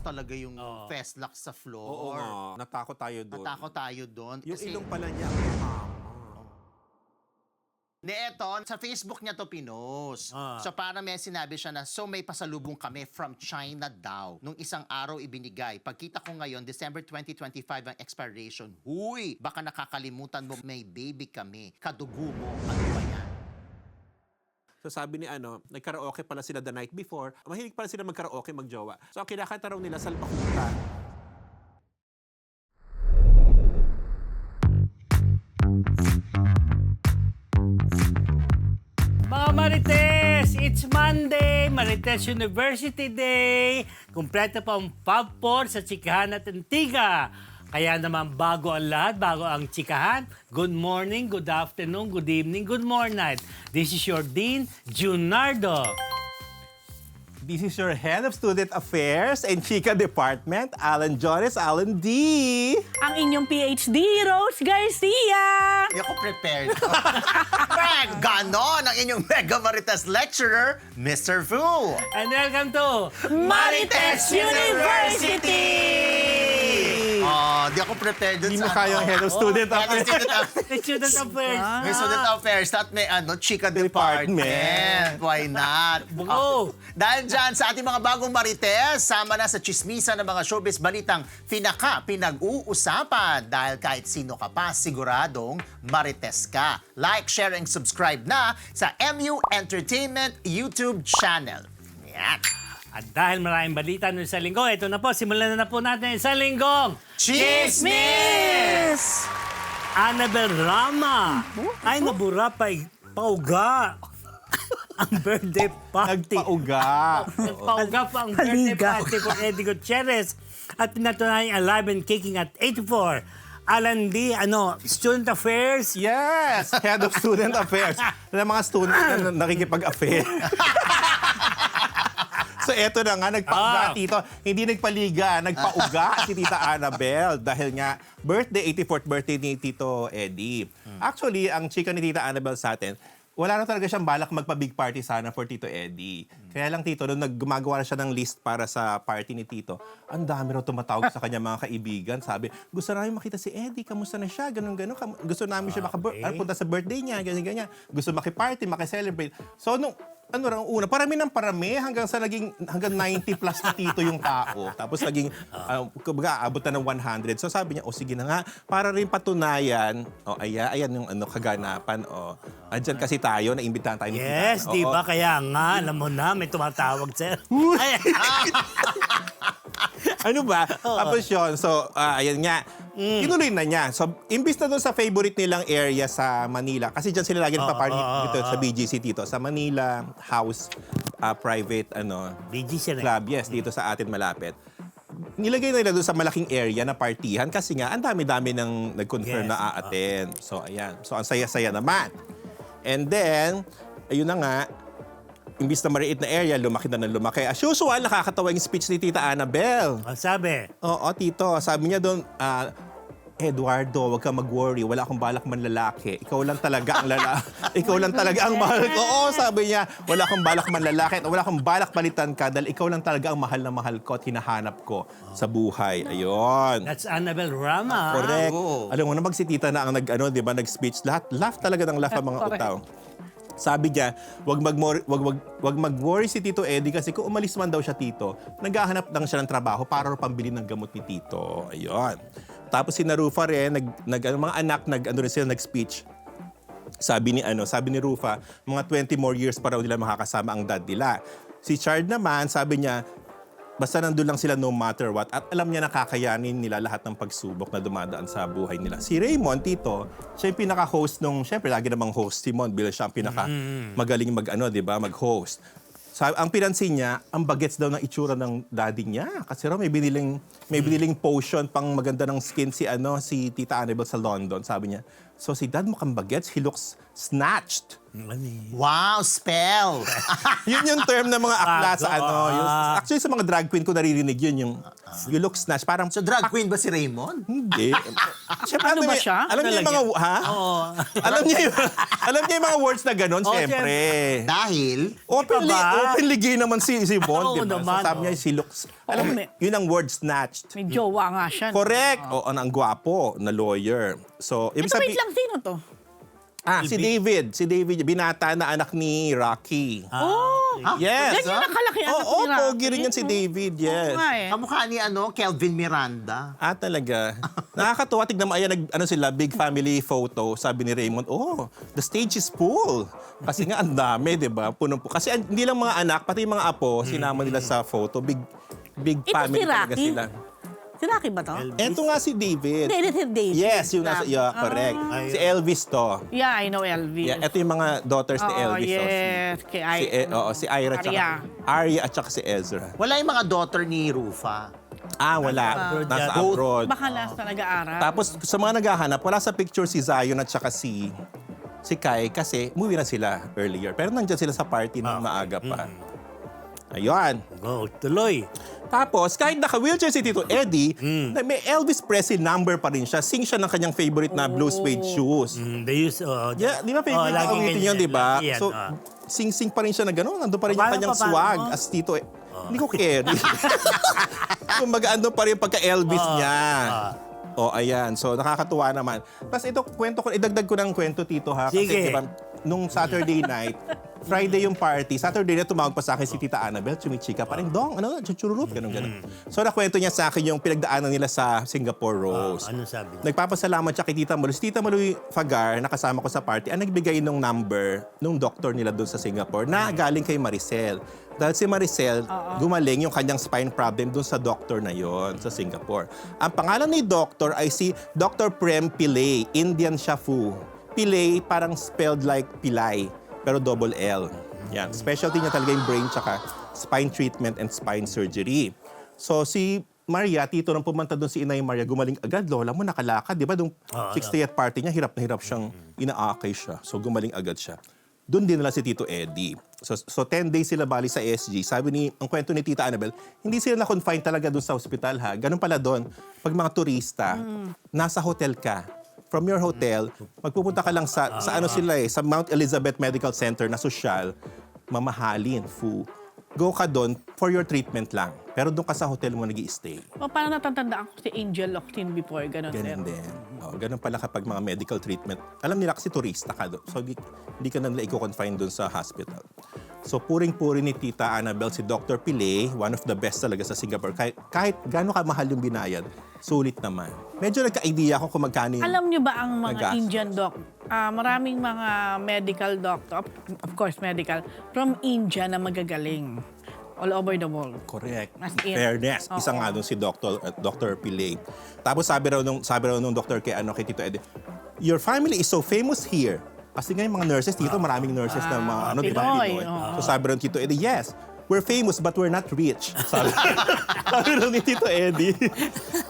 talaga yung Oo. Feslock sa Oo floor. nga, natakot tayo doon. Natakot tayo doon. Yung Kasi, ilong pala niya, ang tama. eto, sa Facebook niya to pinost. Ah. So para may sinabi siya na, so may pasalubong kami from China daw. Nung isang araw ibinigay. Pagkita ko ngayon, December 2025 ang expiration. Huy, baka nakakalimutan mo may baby kami. Kadugo mo, ano ba yan? So sabi ni nagkaraoke pala sila the night before. Mahilig pala sila magkaraoke, magjowa. So ang kinakanta raw nila, Salbakuta. Mga Marites, it's Monday, Marites University Day. Kumpleto pa ang Pub 4 sa Chikahan at Antigua. Kaya naman bago ang lahat, bago ang Chikahan, good morning, good afternoon, good evening, good morning. This is your Dean, Junardo. This is your Head of Student Affairs and Chika Department, Alan Jones, Alan D. Ang inyong PhD, Rose Garcia! Hindi ako prepared. Ganon ang inyong Mega Marites lecturer, Mr. Fu. And welcome to Marites University! Di ako prepared dun Hindi mo sa kayang Head of Student Head of Affairs. Student Affairs. the Student Affairs. May student affairs at may Chika Department. Why not? Bugo. Dahil dyan sa ating mga bagong Marites, sama na sa chismisa ng mga showbiz balitang pinag-uusapan. Dahil kahit sino ka pa, siguradong Marites ka. Like, share, and subscribe na sa MU Entertainment YouTube channel. Yan. At dahil maraming balita nun sa linggo, ito na po, simulan na po natin sa linggong Chismis! Annabel Rama. Ay, nabura pa, pauga. Ang birthday party. Nagpauga. Nagpauga pa ang birthday Haliga. party for Eddie Gutierrez. At pinatunayang alive and kicking at 84. Alan D, Student Affairs. Yes! Head of Student Affairs. Ng mga student na nakikipag-affair. So eto na nga, nagpauga tito. Hindi nagpaliga, nagpauga si Tita Annabel dahil nga 84th birthday ni Tito Eddie. Actually, ang chika ni Tita Annabel sa atin, wala na talaga siyang balak magpa-big party sana for Tito Eddie. Kaya lang Tito, nung gumagawa na siya ng list para sa party ni Tito, ang dami raw tumatawag sa kanya mga kaibigan. Sabi, gusto namin makita si Eddie, kamusta na siya, ganun-ganun. Gusto namin siya punta sa birthday niya, ganyan-ganyan. Gusto makiparty, makiselebrate. So, nung una, parami ng parami hanggang 90 plus na Tito yung tao. Tapos naging, abot na ng 100. So sabi niya, sige na nga, para rin patunayan, ayan yung kaganapan, andyan kasi tayo, naimbitahan tayo ni Tita. Yes, di ba? Kaya nga, alam mo na, may tumatawag sir. Ano ba? Tapos yun, so ayan nga, tinuloy na niya. So, imbis na doon sa favorite nilang area sa Manila, kasi dyan sila lagi nagpa-party dito sa BGC dito, sa Manila House Private BGC rin. Club, yes, dito sa atin malapit. Nilagay na nila doon sa malaking area na partihan kasi nga, ang dami-dami nang nag-confirm Yes. na a-attend. So, ayan. So, ang saya-saya naman. And then, ayun na nga, imbis na mariit na area, lumaki na ng lumaki. As usual, nakakatawa yung speech ni Tita Annabel. Ang sabi, Oo, Tito. Sabi niya doon, Eduardo, huwag ka mag-worry. Wala akong balak manlalaki. Ikaw lang talaga ang ikaw lang talaga ang mahal ko. Oo, sabi niya, wala akong balak manlalaki. At wala akong balak palitan ka dahil ikaw lang talaga ang mahal na mahal ko at hinahanap ko sa buhay. Ayun. that's Annabel Rama. Correct. Oo. Alam mo na, si Tita na ang nag-speech. Laugh talaga ng laugh ang mga utaw. Sabi niya, wag mag-worry si Tito Eddie kasi kung umalis man daw siya, Tito, naghahanap lang siya ng trabaho para pambili ng gamot ni Tito. Ayun. Tapos si Rufa rin, mga anak, rin sila nag-speech. Sabi ni Rufa, mga 20 more years para nila makakasama ang dad nila. Si Chard naman, sabi niya, basta nandun lang sila no matter what. At alam niya nakakayanin nila lahat ng pagsubok na dumadaan sa buhay nila. Si Raymond, Tito, siya yung pinaka-host siyempre lagi namang host si Mon, bilang siya ang pinaka-magaling mag-host. Ang pinansin niya, ang bagets daw ng itsura ng daddy niya. Kasi raw may biniling potion pang maganda ng skin si Tita Annabel sa London. Sabi niya, So si Dad mukhang bagets, he looks snatched. Wow, spell! Yun yung term ng mga akla sa ano. Actually, sa mga drag queen ko naririnig yun, yung you look snatched. Parang, So, drag queen ba si Raymond? hindi. Siyempre, Ano ba siya? Alam niya yung mga, ha? Alam niya yung mga words na gano'n, Oo, siyempre. Dahil, Openly gay naman si Oo Bond, di ba? naman, So, sabi niya, she looks, alam mo, yun ang word snatched. May jowa nga siya. Correct. O, ang gwapo na lawyer. So, ibig Ito, sabihin, wait lang, sino to? si David. Si David, binata na anak ni Rocky. Oh! Yes. Yan yung nakalaki anak Oo, ni Rocky. pogi rin yan si David, yes. Oo nga eh. kamukha ni Kelvin Miranda. Talaga. Nakakatuwa. Tignan mo, ayan, sila, big family photo. Sabi ni Raymond, the stage is full. Kasi nga, ang dami, di ba? Punong po. Kasi hindi lang mga anak, pati yung mga apo, sinama nila sa photo. Big Ito family si talaga Rocky? sila. Si Rocky ba to? Eto nga si David. Hindi, si David. Yes, yung nasa, correct. Si Elvis to. Yeah, I know Elvis. Yeah, ito yung mga daughters ni Oo, Elvis. yes. Kay Si Ira tsaka Arya at saka si Ezra. Wala yung mga daughter ni Rufa. Wala. Nasa abroad. Baka nasa nag-aaral. Tapos sa mga naghahanap, wala sa picture si Zion at saka si Kai kasi umuwi na sila earlier. Pero nandiyan sila sa party ng maaga pa. Ayun. Go, tuloy. Tapos, kahit naka-wheelchair si Tito Eddie, may Elvis Presley number pa rin siya. Sing siya ng kanyang favorite na blue suede shoes. They use, Yeah, di ba favorite na awitin yun, di ba? So, sing-sing pa rin siya na gano'n. Nandun pa rin yung Paano kanyang pa, paano swag mo? as Tito Hindi ko carry. Kumbaga, andun pa rin yung pagka-Elvis niya. Ayan. So, nakakatuwa naman. Tapos ito, idagdag ko ng kwento, Tito, ha? Kasi, Sige. di ba, nung Saturday night, Friday yung party. Saturday na tumawag pa sa akin si Tita Annabelle, chumichika pa rin, Dong, chuchururut, ganun. So, nakwento niya sa akin yung pinagdaanan nila sa Singapore Rose. Ano sabi niya? Nagpapasalamat siya kay Tita Malu. Si Tita Malu Fagar, nakasama ko sa party, ang nagbigay ng number nung doktor nila doon sa Singapore na galing kay Maricel. Dahil si Maricel, gumaling yung kanyang spine problem doon sa doktor na yon sa Singapore. Ang pangalan ni doktor ay si Dr. Prem Pillay, Indian Shafu. Pillay parang spelled like Pilay, pero double L. Yan. Specialty niya talaga yung brain tsaka spine treatment and spine surgery. So si Maria, tito nang pumunta doon si Inay Maria, gumaling agad. Lola mo nakalakad, di ba? Doon 60th party niya, hirap na hirap siyang inaakay siya. So gumaling agad siya. Doon din nila si Tito Eddie. So 10 days sila bali sa SG. Sabi ang kwento ni Tita Annabelle, hindi sila na-confine talaga doon sa ospital ha. Ganun pala doon, pag mga turista, nasa hotel ka. From your hotel, magpupunta ka lang sa sa Mount Elizabeth Medical Center na sosyal, mamahalin, go ka doon for your treatment lang. Pero doon ka sa hotel mo nag-i-stay. Parang natatandaan ko si Angel Loctin before, gano'n. Ganun din. Ganun pala kapag mga medical treatment. Alam nila kasi turista ka doon. So, hindi ka na nila i-confine doon sa hospital. So, puring-puri ni Tita Annabelle si Dr. Pillay, one of the best talaga sa Singapore. Kahit gano'n ka mahal yung binayad, sulit naman. Medyo nagka-idea ako kung magkano yung Alam niyo ba ang mga nagastos. Indian doc? Maraming mga medical doctor, of course medical, from India na magagaling. All over the world. Correct. As in. Fairness. Oo. Isa nga doon si Dr. Pillay. Tapos sabi raw nung doktor kay Tito Eddie, your family is so famous here. Kasi nga yung mga nurses dito, maraming nurses na mga di ba? Pinoy, Pinoy. oo. So sabi raw ni Tito Eddie, yes, we're famous but we're not rich. Sabi raw ni Tito Eddie.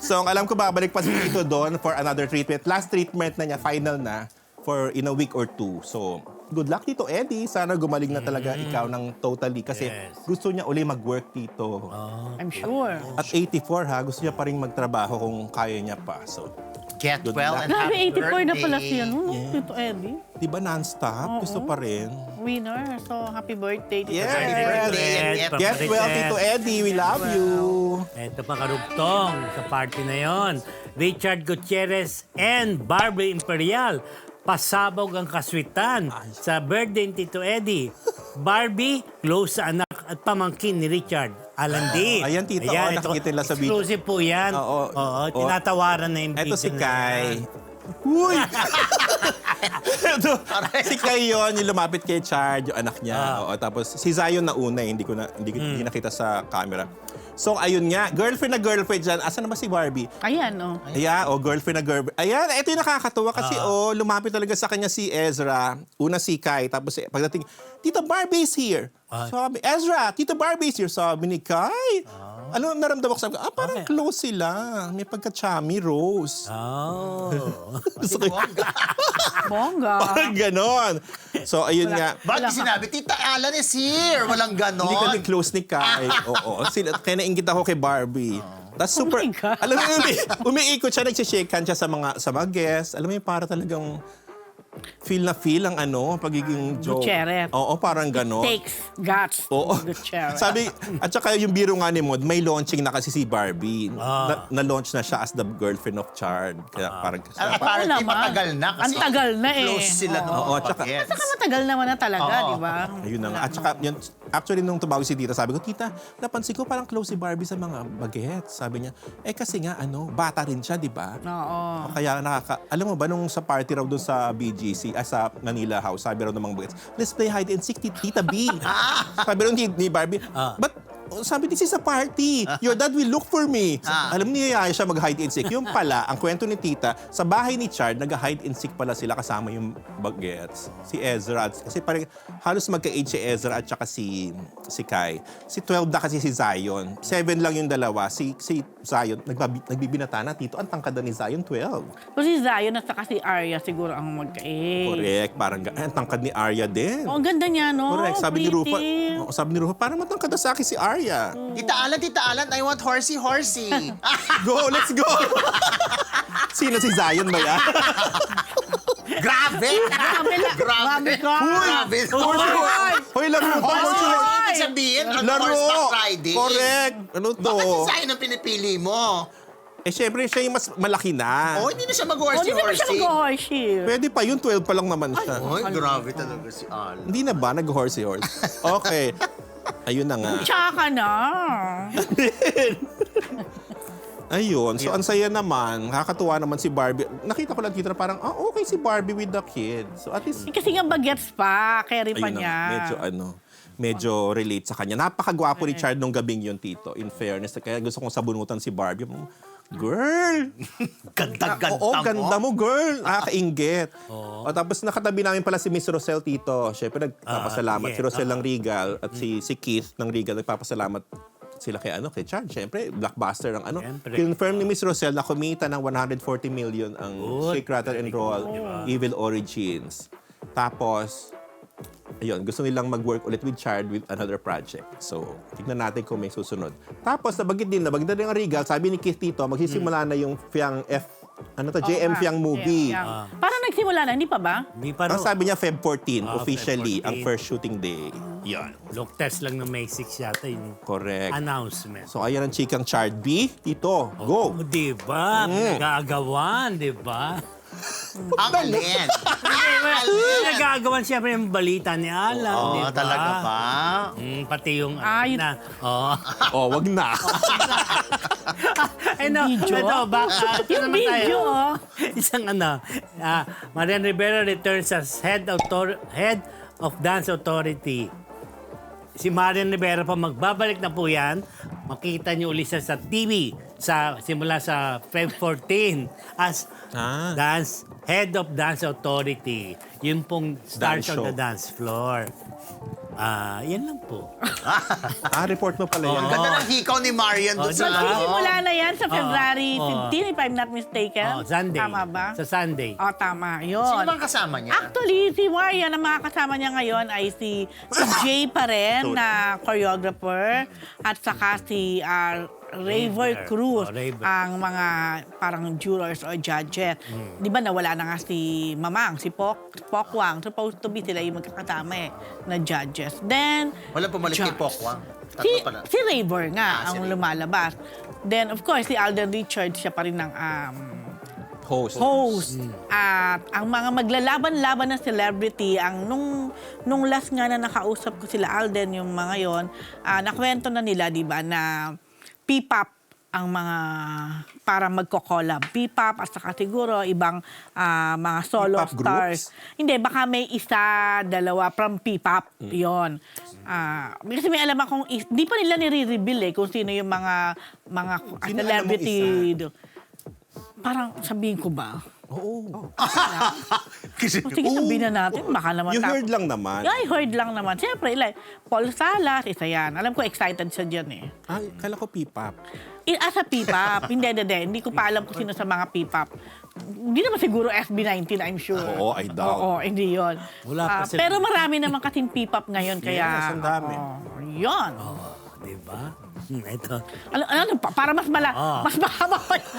So ang alam ko, babalik pa si Tito doon for another treatment. Last treatment na niya, final na, for in a week or two. So, good luck, Tito Eddie. Sana gumaling na talaga ikaw ng totally. Kasi gusto niya uli mag-work, Tito. I'm sure. At 84 ha, gusto niya pa rin magtrabaho kung kaya niya pa. So, Get Good well luck. and Grabe, happy 84 na pala siya, no? Yeah. Tito Eddie. di ba non-stop? Gusto pa rin. Winner. So, happy birthday, Tito Yes. Happy birthday and Get well, Tito Eddie. We love you. Ito pa karugtong sa party na yon. Richard Gutierrez and Barbie Imperial. Pasabog ang kaswitan sa birthday ni Tito Eddie. Barbie, close sa anak at pamangkin ni Richard. Alandi. Ayan, Tito. Ayan, Nakikita nila sa video. Exclusive po yan. Oo. Tinatawaran na yung video Eto si na Kai. yan. Uy! Ito, si Kai yun, yung lumapit kay Chard, yung anak niya. Oo, tapos si Zion na una, hindi nakita sa camera. So, ayun nga, girlfriend na girlfriend dyan. Asan na ba si Barbie? Ayan, oh. Ayan, girlfriend na girlfriend. Ayan, ito yung nakakatuwa kasi, lumapit talaga sa kanya si Ezra. Una si Kai, tapos pagdating, Tita Barbie is here. Sabi, Ezra, Tita Barbie is here. Sabi ni Kai, Ano, naramdaman ko sabi ko, parang close sila. May pagka-chummy, Rose. Oh. Gusto ko Bongga. parang ganon. So, ayun nga. Bakit sinabi, Tita Alan is here? Walang ganon. Hindi kami close ni Kai. Oo. Kaya nainggit ako kay Barbie. Tapos super, my God. alam mo, umiikot siya, nagsishake hand siya sa mga guests. Alam mo yung para talagang feel ang pagiging Joe. Gutierrez. Oo, parang ganon. Takes guts. Oo. Gutierrez. Sabi, at saka yung biro nga ni Maud, may launching na kasi si Barbie. Na-launch na siya as the girlfriend of Chard. Kaya parang... Apparently, naman. matagal na. Kasi Ang tagal na eh. Close sila nung Oo, mga tsaka- bagets. Saka matagal naman na talaga, Oo. di ba? Ayun na nga. At saka, yun, actually, nung tumawag si Tita, sabi ko, Tita, napansin ko parang close si Barbie sa mga bagets. Sabi niya, kasi nga, bata rin siya, di ba? Oo. Kaya alam mo ba, nung sa party raw doon sa BGC, sa Manila House, sabi raw ng mga bagets, let's play hide and seek, Tita B. Sabi raw ni Barbie, but sabi, this is a party. Your dad will look for me. Alam niya, siya mag-hide and seek. Yung pala, ang kwento ni Tita, sa bahay ni Chard, nag-hide and seek pala sila kasama yung bagets. Si Ezra. Kasi parang halos magka-age si Ezra at saka si Kai. Si 12 na kasi si Zion. 7 lang yung dalawa. Si Zion, nagbibinata na, Tito. Ang tangkad na ni Zion, 12. So si Zion at saka si Arya siguro ang magka-age. Correct. Parang ang tangkad ni Arya din. Oh, ang ganda niya, no? Correct. Sabi ni Rufa, Pretty. sabi ni Rufa, parang matangkad na sa akin si Arya. Tita Alan, I want horsey. Go, let's go! Sino si Zion ba yan? Grabe! Grabe ka! Grabe! Hoy, laro ba? Ibig sabihin, Laro! horseback riding. Correct! Ano to? Bakit si Zion ang pinipili mo? Syempre, siya yung mas malaki na. Hindi na siya Oh, di naman siya mag-horsey. mag-horsey. Pwede pa, yung 12 pa lang naman siya. Grabe talaga si Alan. Hindi na ba? Nag-horsey horse. Okay. Ayun na nga. Tsaka na. Ayun. So, ang saya naman. Nakakatuwa naman si Barbie. Nakita ko lang dito na parang, okay si Barbie with the kids. So, at least, Kasi nga bagets pa, carry pa ayun niya. na, medyo relate sa kanya. Napakagwapo ni Chard nung gabing yun, Tito. In fairness. Kaya gusto kong sabunutan si Barbie. Girl! Ganda-ganda Oo, mo. ganda mo, girl. Nakakainggit. O, tapos nakatabi namin pala si Miss Rosel, Tito. Siyempre, nagpapasalamat. yeah. Si Rosel ng Regal at si Keith ng Regal. Nagpapasalamat sila kay kay Chard. Siyempre, blockbuster ang Siyempre. Confirm ni Miss Rosel na kumita ng 140 million ang Shake, Rattle, and Roll Evil Origins. Tapos, ayun, gusto nilang mag-work ulit with Chard with another project. So, tignan natin kung may susunod. Tapos, nabagit din ang Regal. Sabi ni Keith Tito, magsisimula na yung Fiang JM Fiang movie. Parang nagsimula na, hindi pa ba? Hindi pa Ang rin. sabi niya, Feb 14, officially, Feb 14. ang first shooting day. Yan. Look test lang ng May 6 yata yung Correct. announcement. So, ayan ang chikang Chard B. Tito, go! Oh, diba? Nag-aagawan, diba? Ang alin. Nag-aagawan siyempre yung balita ni Alan, Oo, diba? talaga ba? Pati yung Yun- na. Oh. Oh, wag na. Video? Ito, Yung video, oh. Isang Marian Rivera returns as head of Dance Authority. Si Marian Rivera pa magbabalik na po yan. Makita niyo ulit siya sa TV simula sa Feb 14 as head of Dance Authority. Yun pong start Dance on the show. dance floor. Yan lang po. Report mo pala yan. Ang ganda ng hikaw ni Marian doon sa Magsisimula na yan sa February Oo. 15, if I'm not mistaken. Sunday. Tama ba? Sa Sunday. Tama. Yun. Sino bang kasama niya? Actually, si Marian, ang mga kasama niya ngayon ay si Jay pa rin na choreographer at saka si Raver Cruz, Raver. ang mga parang jurors or judges. Di ba nawala na nga si Mamang, si Pokwang. Supposed to be sila yung magkakasama na judges. Then, Walang pumalik kay Judge. Pokwang. Si Raver nga si ang Raver. lumalabas. Then, of course, si Alden Richards, siya pa rin ng Host. At ang mga maglalaban-laban na celebrity, ang nung last nga na nakausap ko sila Alden, yung mga yon, nakwento na nila, di ba, na P-pop ang mga para magko-collab. P-pop at saka siguro ibang mga solo P-pop stars. groups? Hindi, baka may isa, dalawa from P-pop. Yon. Kasi may alam akong, di pa nila nire-reveal kung sino yung mga Sino alam mong celebrity. Parang sabihin ko ba? Oo. Kasi, Sige, sabihin na natin. Baka naman You heard lang naman. Yeah, I heard lang naman. Siyempre, like, Paul Salas, isa yan. Alam ko, excited siya dyan eh. Ay, kala ko P-pop. As a P-pop, hindi ko pa alam kung sino sa mga P-pop. Hindi naman siguro SB19, I'm sure. Oo, I doubt. Oo, hindi yun. Wala pa sila. Pero marami naman kasing P-pop ngayon, kaya... Yes, ang dami. Yun. Diba? Ito. Ano, para mas mas mahaba pa yung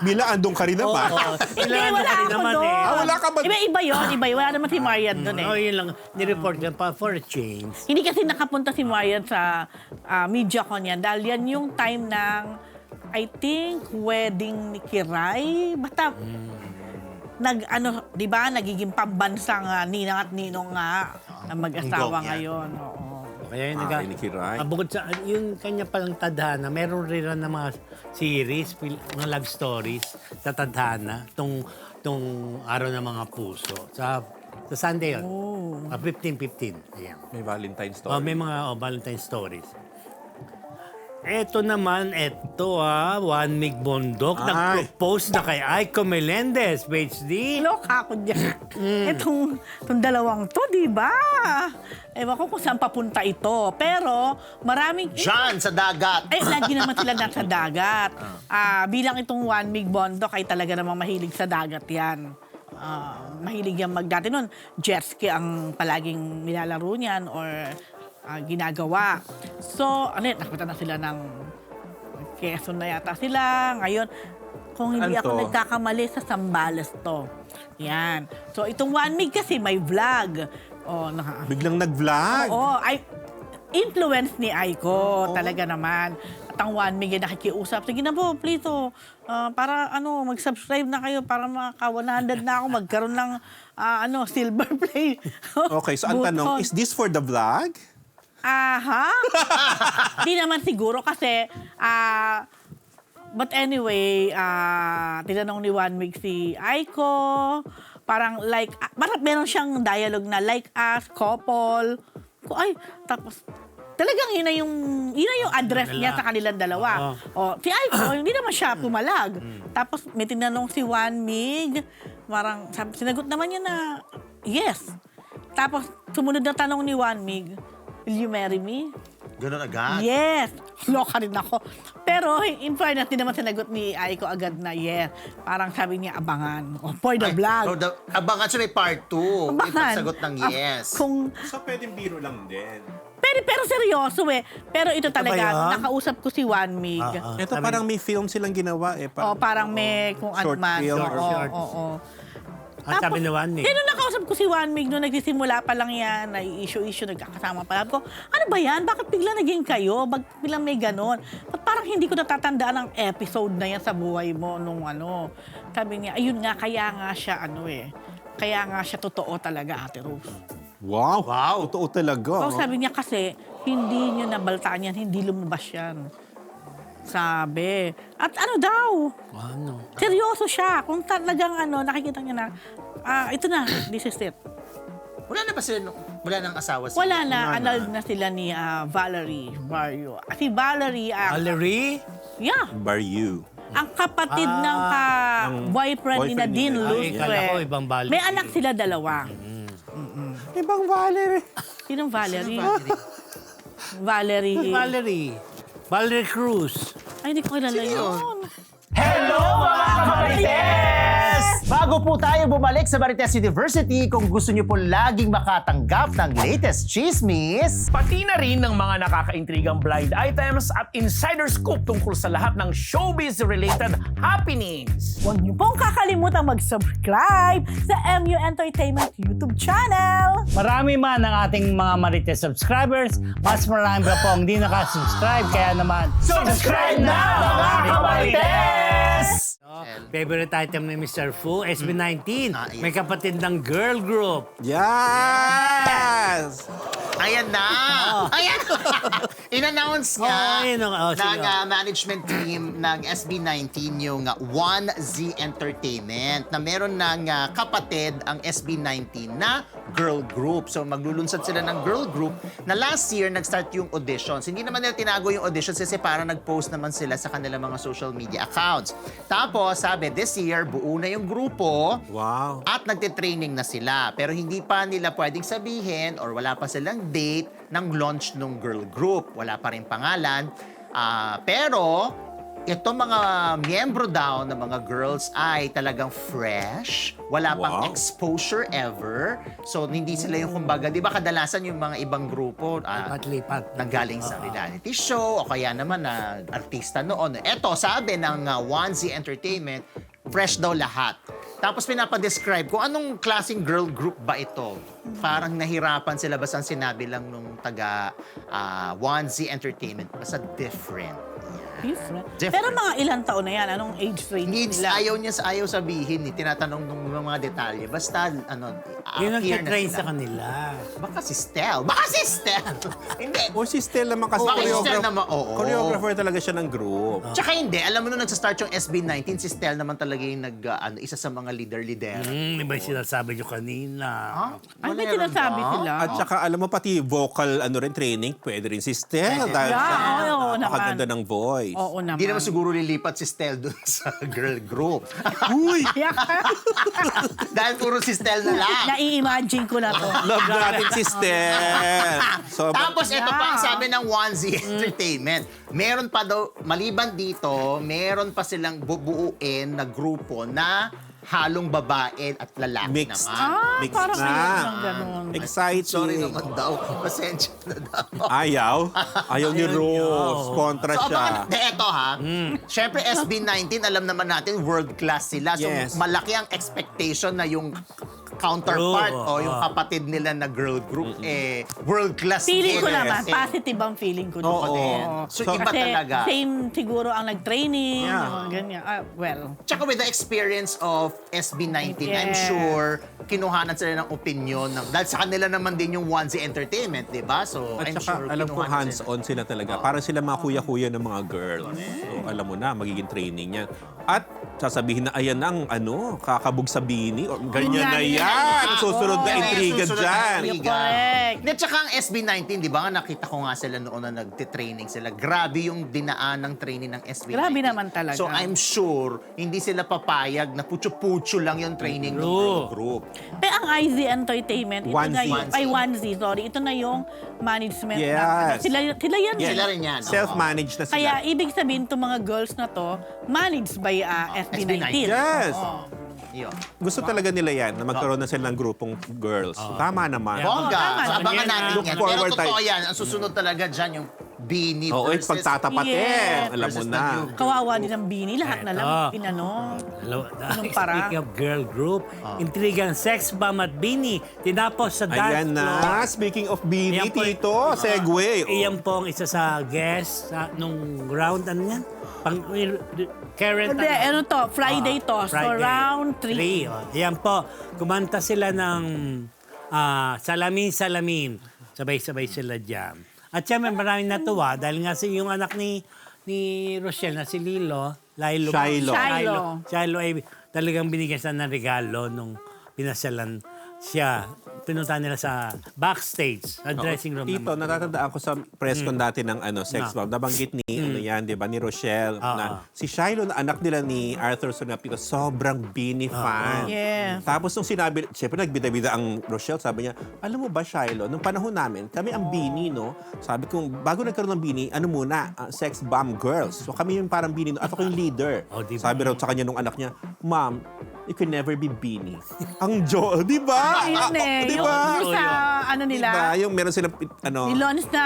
Mila, andong ka rin naman. Hindi, Ilan wala ka rin ako naman doon. eh. Wala ka ba? Iba yun. Wala naman si Marian doon eh. Oh, yun lang. Nireport yan pa for a change. Hindi kasi nakapunta si Marian sa MediaCon yan dahil yan yung time ng, I think, wedding ni Kiray. Basta, di ba, nagiging pambansang ninang at ninong nga na mag-asawa Unggong yan. ngayon. Oo. Kaya yung Kay Nicky Rai. bukod sa, yung kanya palang tadhana, meron rin ng mga series, mga love stories sa tadhana, tong araw ng mga puso. Sa Sunday yun. 15-15. Ayan. May Valentine's story. May mga Valentine stories. Eto naman, Juan Mig Bondok, Ay. nag-propose na kay Aiko Melendez, PhD. Loka ako dyan. Itong dalawang to, di ba? Ewan ko kung saan papunta ito. Pero maraming... Diyan, sa dagat. Lagi naman sila nasa dagat. Bilang itong Juan Mig Bondok ay talaga namang mahilig sa dagat yan. Mahilig yan dati nun, jet ski ang palaging nilalaro niyan or ginagawa. So, nakapunta na sila ng Quezon na yata sila. Ngayon, kung hindi Ano ako to? nagkakamali, sa Zambales to. Yan. So, itong Juan Mig kasi may vlog. Biglang nag-vlog. Oo, influence ni Aiko, talaga naman. At ang Juan Mig ay nakikiusap. Sige na po, please, para mag-subscribe na kayo para maka-100 na ako, magkaroon ng silver play. Okay, so ang tanong, is this for the vlog? Aha! Di naman siguro kasi, but anyway, tinanong ni Juan Mig si Aiko, parang meron siyang dialogue na like us, couple. Tapos, talagang yun na yung address niya sa kanilang dalawa. Si Aiko, hindi naman siya pumalag. Tapos, may tinanong si Juan Mig, parang sinagot naman niya na, yes. Tapos, sumunod na tanong ni Juan Mig, will you marry me? Ganun agad. Yes! Loka rin ako. Pero in fairness, din naman sinagot ni Aiko agad na yes. Parang sabi niya, abangan. For the vlog. Abangan siya may part 2. May Abangan. pagsagot ng yes. So pwedeng biro lang din. Pero seryoso eh. Pero ito ba talaga, yan? nakausap ko si Juan Mig. Ito parang may film silang ginawa eh. Parang may kung ano short man. film. Short. Oo. Ang sabi ni Juan Mig. Nung nakausap ko si Juan Mig, nung nagsisimula pa lang yan, issue, nagkakasama pa lang ko, ano ba yan? Bakit bigla naging kayo? Bakit biglang may ganon? Ba't parang hindi ko natatandaan ang episode na yan sa buhay mo nung ano? Sabi niya, ayun nga, kaya nga siya kaya nga siya totoo talaga, Ate Rose. Wow. Totoo talaga. Sabi niya kasi, hindi niyo nabaltaan yan, hindi lumabas yan. Sabi. At ano daw? Ano? Seryoso siya. Kung talagang nakikita niya na, ito na, this is it. Wala na ba sila, wala nang asawa sila? Wala na, annulled na sila ni Valerie Barrio. Si Valerie, Valerie? yeah, Baryu. ang kapatid ng boyfriend ni boyfriend Nadine ni- Ay, kala ko Lustre. ibang Valerie. May anak sila dalawa. Ibang Valerie. Sinong Valerie? Valerie. Valerie. Valerie Cruz. Ay, hindi ko kilala yun. Hello mga Marites! Bago po tayo bumalik sa Marites University, kung gusto niyo po laging makatanggap ng latest chismis, Pati na rin ng mga nakakaintrigang blind items at insider scoop tungkol sa lahat ng showbiz-related happenings. Huwag niyo pong kakalimutan mag-subscribe sa MU Entertainment YouTube channel. Marami man ang ating mga Marites subscribers, mas marami pa po ang hindi nakasubscribe. Kaya naman, Subscribe na mga Kamarites! favorite item ni Mr. Fu, SB19. yes. May kapatid ng girl group. Yes! ayan na! Ayan! In-announce nga sige. ng management team ng SB19 yung 1Z Entertainment na meron ng kapatid ang SB19 na girl group. So maglulunsad sila ng girl group na last year nag-start yung auditions. Hindi naman nila tinago yung auditions kasi parang nag-post naman sila sa kanilang mga social media accounts. Tapos sabi, this year buo na yung grupo. Wow. At nagte-training na sila. Pero hindi pa nila pwedeng sabihin or wala pa silang date ng launch ng girl group. Wala pa rin pangalan. Pero ito mga miyembro daw ng mga girls ay talagang fresh. Wala pang Wow. exposure ever. So hindi sila yung kumbaga, di ba kadalasan yung mga ibang grupo Lipat-lipat. nanggaling sa reality show o kaya naman na artista noon. Eto, sabi ng Onesie Entertainment, fresh daw lahat. Tapos pinapadescribe kung anong klaseng girl group ba ito. Parang nahirapan sila, basta ang sinabi lang nung taga Onesie Entertainment, basta different. Different. Different. Pero mga ilang taon na yan? Anong age range Needs, nila? ayaw sabihin, tinatanong ng mga detalye. Basta, Yun ang appear na train sila. sa kanila. Baka si Stel. Baka si Stel! Hindi. O si Stel naman kasi Baka si Stel naman, oo. choreographer talaga siya ng group. Tsaka hindi, alam mo nung nagsa-start yung SB19, si Stel naman talaga yung isa sa mga leader-leader. Iba yung sinasabi nyo kanina. Ay, may Meron sinasabi ba? sila. At saka alam mo pati vocal rin training, pwede rin si Stel dahil Yeah, sa oo naman. napakaganda ng voice. Oo naman. Hindi naman siguro lilipat si Stel dun sa girl group. Uy! Dahil puro si Stel na lang. Nai-imagine ko na to. Love natin si Stel. So, Tapos ito pa ang Yeah. sabi ng Onesie Entertainment. Meron pa daw, maliban dito, meron pa silang bubuuin na grupo na halong babae at lalaki Mixed. naman. Mixed Parang na. ayun lang ganun. exciting. Sorry naman daw. Pasensya na daw. Ayaw? Ayaw ni Rose. Kontra So, siya. abangan, eto ha. Siyempre, SB19, alam naman natin, world class sila. So, Yes. malaki ang expectation na yung counterpart True. o yung kapatid nila na girl group, world class Feeling ko din. naman, Kasi- positive ang feeling ko. Oo. din. So, So, iba Kasi talaga. same siguro ang nag-training, Yeah. yung mga ganyan. Well, Tsaka with the experience of SB19, I'm Yeah. sure kinuhanan sila ng opinion dahil sa kanila naman din yung Onesie Entertainment, di ba? So, At I'm saka, sure alam ko kinuhanan sila. hands-on sila talaga. Parang sila mga kuya-kuya ng mga girls. So, alam mo na, magiging training yan. At sasabihin na, ayan ang kakabog sa bini. O, ganyan na yan. Susunod na Oo. intriga Susunod na dyan. intriga. correct. Hindi, tsaka ang SB19, di ba? Nakita ko nga sila noon na nagtitraining sila. Grabe yung dinaan ng training ng SB19. Grabe naman talaga. So I'm sure, hindi sila papayag na putyo-putyo lang yung training ng girl group. Pero ang IZ Entertainment, ito na Onesie. yung, ay Onesie, sorry, ito na yung management. Yes. Sila yan. Yes. Sila rin yan. oo. Self-managed na sila. Kaya ibig sabihin itong mga girls na to, managed by SB19. Yes. Yun. Gusto talaga nila yan na magkaroon na sila ng grupong girls. Tama naman. Bongga. tama. So, abangan Yan, natin look yan. Pero forward totoo tayo. yan. Ang susunod talaga dyan yung Beanie Oo, versus... pagtatapatin. Yes. Alam mo Versus na. the new- Kawawa din ang Bini, lahat na lang Eto. pinano. Anong Speaking of girl group, intrigang sex bomb at Bini, tinapos sa dance Ayan floor. na. Speaking of Bini, Ayan po, Tito, segue. Iyan po ang isa sa guest nung round, ano yan? Current, Hindi, ano to, Friday to. So Friday. round 3. Ayan po, kumanta sila ng Salamin-Salamin. Sabay-sabay sila dyan. At syempre maraming natuwa dahil nga yung anak ni Rochelle na si Lilo, Shiloh. ay talagang binigyan siya ng regalo nung pinasyalan siya. Pinunta nila sa backstage, sa dressing room. Tito, natatandaan ko sa press con dati ng sex bomb. Nabanggit ni, di ba, ni Rochelle, na si Shiloh na anak nila ni Arthur Sonapito, sobrang Bini fan. Yes. Tapos nung sinabi, syempre nagbida-bida ang Rochelle, sabi niya, alam mo ba Shiloh, nung panahon namin, kami ang Bini, no? Sabi ko, bago nagkaroon ng Bini, ano muna, sex bomb girls. So kami yung parang Bini, no? At ako yung leader. Oh, di ba? Sabi raw sa kanya nung anak niya, Mom, you can never be Bini. Ang di ba? Ayun eh. Di ba? Yung sa ano nila, Diba? Yung meron silang, nilaunch na,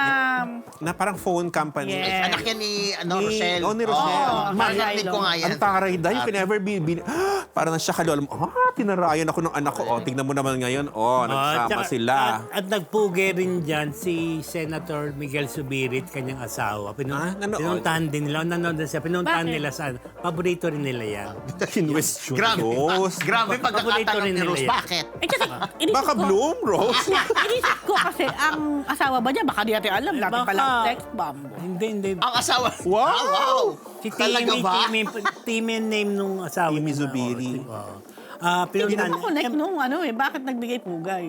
na parang phone company. Yes. Anak yan ni Rochelle. Ni Rochelle. Oo, marinig ko nga yan. Ang taray dahil you can never be parang siya alam mo, tinarayan ako ng anak ko. Tingnan mo naman ngayon, nagsama sila. At nagpugi rin dyan si Senator Miguel Subirit, kanyang asawa. Nanood? Pinuntahan din nila. Nanood din siya. Pinuntahan Bakit? nila sa... Paborito rin nila yan. Kinwestiyon Grabe. Rose. Grabe Paborito pagkakatanong rin ni nila Rose. yan. Bakit? kasi inisip Baka ko, bloom, Rose. inisip ko kasi ang asawa ba niya, baka di natin alam, dati baka. palang sex bomb. Hindi. Ang asawa. Wow! Si Talaga ba? Timmy name nung asawa. Timmy niya. Zubiri. Oo. Hindi ko pinuntahan. makonect nung bakit nagbigay pugay?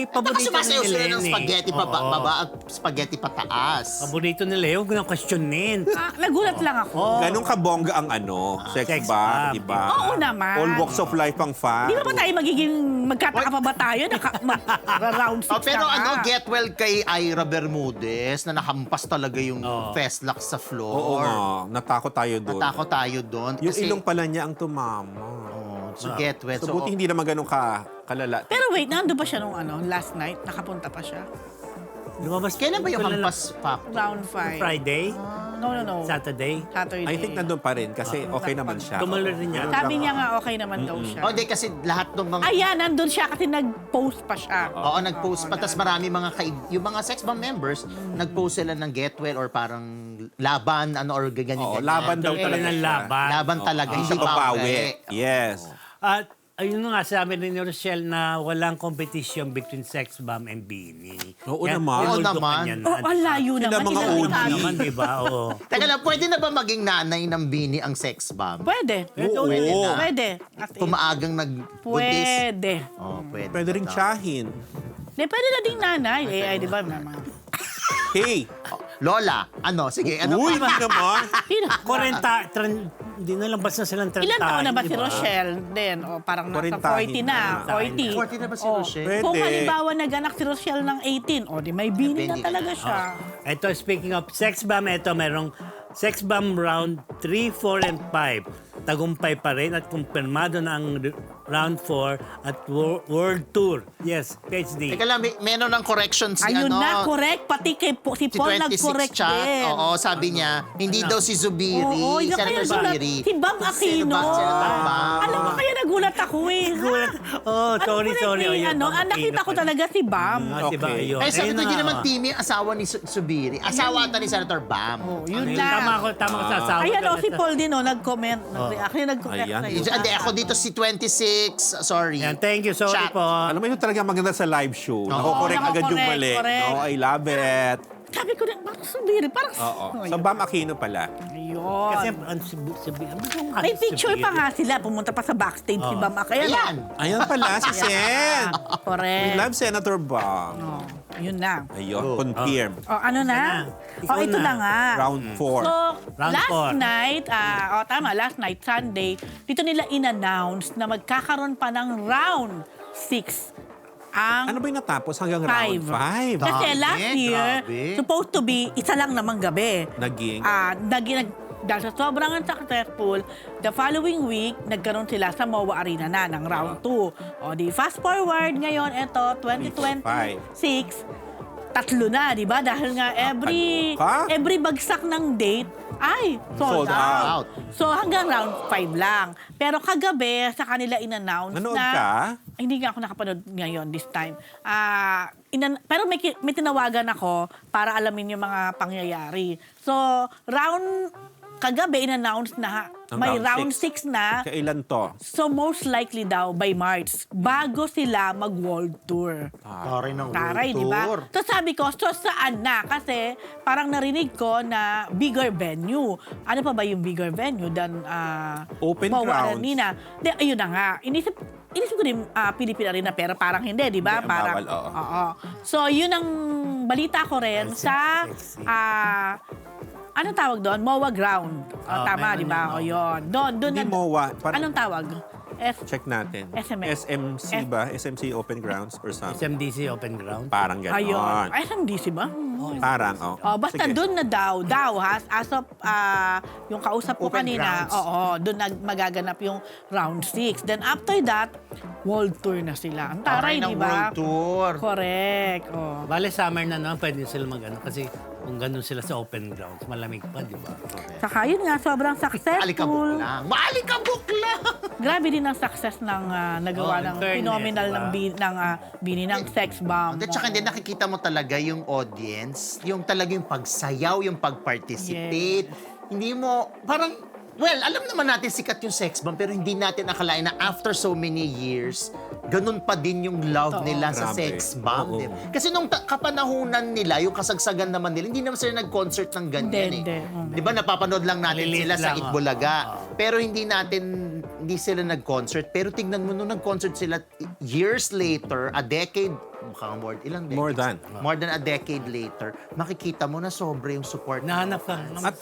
Paborito Sumasayaw ni sila Lenny. ng spaghetti baba at spaghetti pataas. Paborito nila, huwag nang questionin. Nagulat lang ako. Ganun kabongga ang sex Sex bomb, bomb. di ba? Oo naman. All walks of life ang fan. Di ba tayo magkataka pa ba tayo? Round 6 Pero na nga. get well kay Ira Bermudez na nakampas talaga yung festlock sa Oo floor. nga, natakot tayo doon. Natakot tayo doon. Yung kasi, ilong pala niya ang tumama. So get well. So, buti hindi naman ganun kalala. Pero wait, nando ba siya nung last night? Nakapunta pa siya? Lumabas. Kailan ba yung Wala lang. hampas factor? Round 5. Friday? No. Saturday? Saturday. I think nandun pa rin kasi okay naman siya. Tumuloy rin yan. Sabi niya nga okay naman daw siya. Oh, hindi kasi lahat ng mga... Ayan, nandun siya kasi nag-post pa siya. Oo, nag-post pa. Tapos marami yung mga sex bomb members, nag-post sila ng get well or parang laban, or ganyan. Oo, laban daw Tuloy talaga ng siya. laban. Laban talaga, Hindi hindi siya babawi. babawi. Yes. At ayun nga, sabi rin ni Rochelle na walang competition between sex bomb and Beanie. Oo Kaya naman. tinuldo Oo ka naman. niya na. Oh, ang layo Sila naman. mga Ilang OG. dekada. naman, di ba? Oo. Teka lang, pwede na ba maging nanay ng Bini ang sex bomb? Pwede. Oo. Pwede. At Kung maagang nag-buntis? pwede. Oh, pwede. Pwede rin tsahin. Pwede na ding nanay. Ay, di ba, mama? Hey! Lola, sige, Uy, pa? hindi naman. 40, hindi na labas na silang 30. Ilan taon na ba si di ba? Rochelle? Then, parang nasa 40 40 na. 40. 40 na ba si Oh. Rochelle? Pwede. Kung halimbawa nag-anak si Rochelle ng 18, di may bini na Bini na. talaga siya. Ito, speaking of sex bomb, ito merong sex bomb round 3, 4, and 5. Tagumpay pa rin at kumpirmado na ang round 4 at world tour. Yes, PhD. Teka lang, meron ng correction si Ayun na, correct. Pati si Si Paul 26 nag-correct chat. din. Oo, sabi niya, hindi daw si Zubiri, Oo, yun Senator kaya nagulat. Zubiri. Si Bam Aquino. Senator Bam. Alam mo, kaya nagulat ako eh. Oh, sorry. Nakita ko talaga si Bam. Si ba, Okay. ayun. Kaya sabi Ayun ko, hindi na naman nga. Timmy ang asawa ni Zubiri. Asawa ata ni Senator Bam. Yun Ayun, lang. Tama ko sa asawa. Ayan talaga si sa- Paul din, nag-comment. Nag-react. Nag-correct Ayan. sa'yo. Hindi, ako dito si 26, sorry. Ayan, thank you, sorry Chat. po. Alam mo yun talaga maganda sa live show. Nako-correct agad yung nako-correct, mali. correct. No, I love it. Sabi ko din, parang subiri. Parang, Oo. So, Bam Aquino pala. Ayun. Kasi, May picture pa nga sila. Pumunta pa sa backstage si Bam Aquino. Ayan. Ayan pala, si Sen. We Correct. love Senator Bam. Oh, yun na. Ayun, confirm. Ano na? Ikaw Ito na. na nga. Round 4. So, Round last four. night, last night, Sunday, dito nila in-announce na magkakaroon pa ng round 6 ang Ano ba yung natapos hanggang round 5? Kasi Grabe, last year, grabe. supposed to be isa lang namang gabi. Naging? Dahil sa sobrang successful, the following week, nagkaroon sila sa MOA Arena na ng round 2. O di fast forward ngayon, ito, 2026, tatlo na, di ba? Dahil nga Ka? every bagsak ng date ay sold Sold out. out. So hanggang round 5 lang. Pero kagabi, sa kanila in-announce Nanood na... ka? Ay, hindi nga ako nakapanood ngayon this time. Pero may tinawagan ako para alamin yung mga pangyayari. So, kagabi in-announce na Ang may round round 6 na. Kailan to? So, most likely daw by March, bago sila mag-world tour. Taray ng Taray, di ba? So sabi ko, so saan na? Kasi parang narinig ko na bigger venue. Ano pa ba yung bigger venue than Open MOA grounds. Arena? De, ayun na nga. Inisip ko din Philippine Arena pero parang hindi, di ba? Hindi, Parang, bawal, oo. oo. So yun ang balita ko rin sa anong tawag doon? MOA ground. Tama, meron di ba? yan, O yun. Doon Hindi na. MOA. Anong tawag? Check natin. SMS. SMC ba? SMC Open Grounds or something? SMDC Open Ground. Parang gano'n. Ayun. SMDC ba? Parang, Basta Sige. doon na daw, as of yung kausap ko Open kanina, grounds. doon magaganap yung round 6. Then after that, world tour na sila. Ang taray, ng di ba? world tour. Correct. Oh. Bale, summer na naman, pwede sila mag-ano. Kasi kung ganun sila sa open grounds, malamig pa, di ba? Saka yun nga, sobrang Maalikabok successful. lang. Maalikabok lang! Grabe din ang success ng nagawa Oh, in ng fairness, phenomenal diba? ng bini ng sex bomb. At saka hindi nakikita mo talaga yung audience, yung talaga yung pagsayaw, yung pag-participate. Hindi mo, parang, well, alam naman natin sikat yung sex bomb, pero hindi natin akalain na after so many years, ganun pa din yung love Totoo. nila sa Grabe. sex bomb. Oo. Diba? Kasi nung kapanahunan nila, yung kasagsagan naman nila, hindi naman sila nag-concert ng ganyan Hindi. Di ba napapanood lang natin Maliliit sila sa lang, Itbulaga. oo. Pero hindi natin hindi sila nag-concert. Pero tignan mo, nung nag-concert sila years later, a decade, mukhang ilang decades? More than. More than a decade later, makikita mo na sobre yung support. Nahanap ka naman.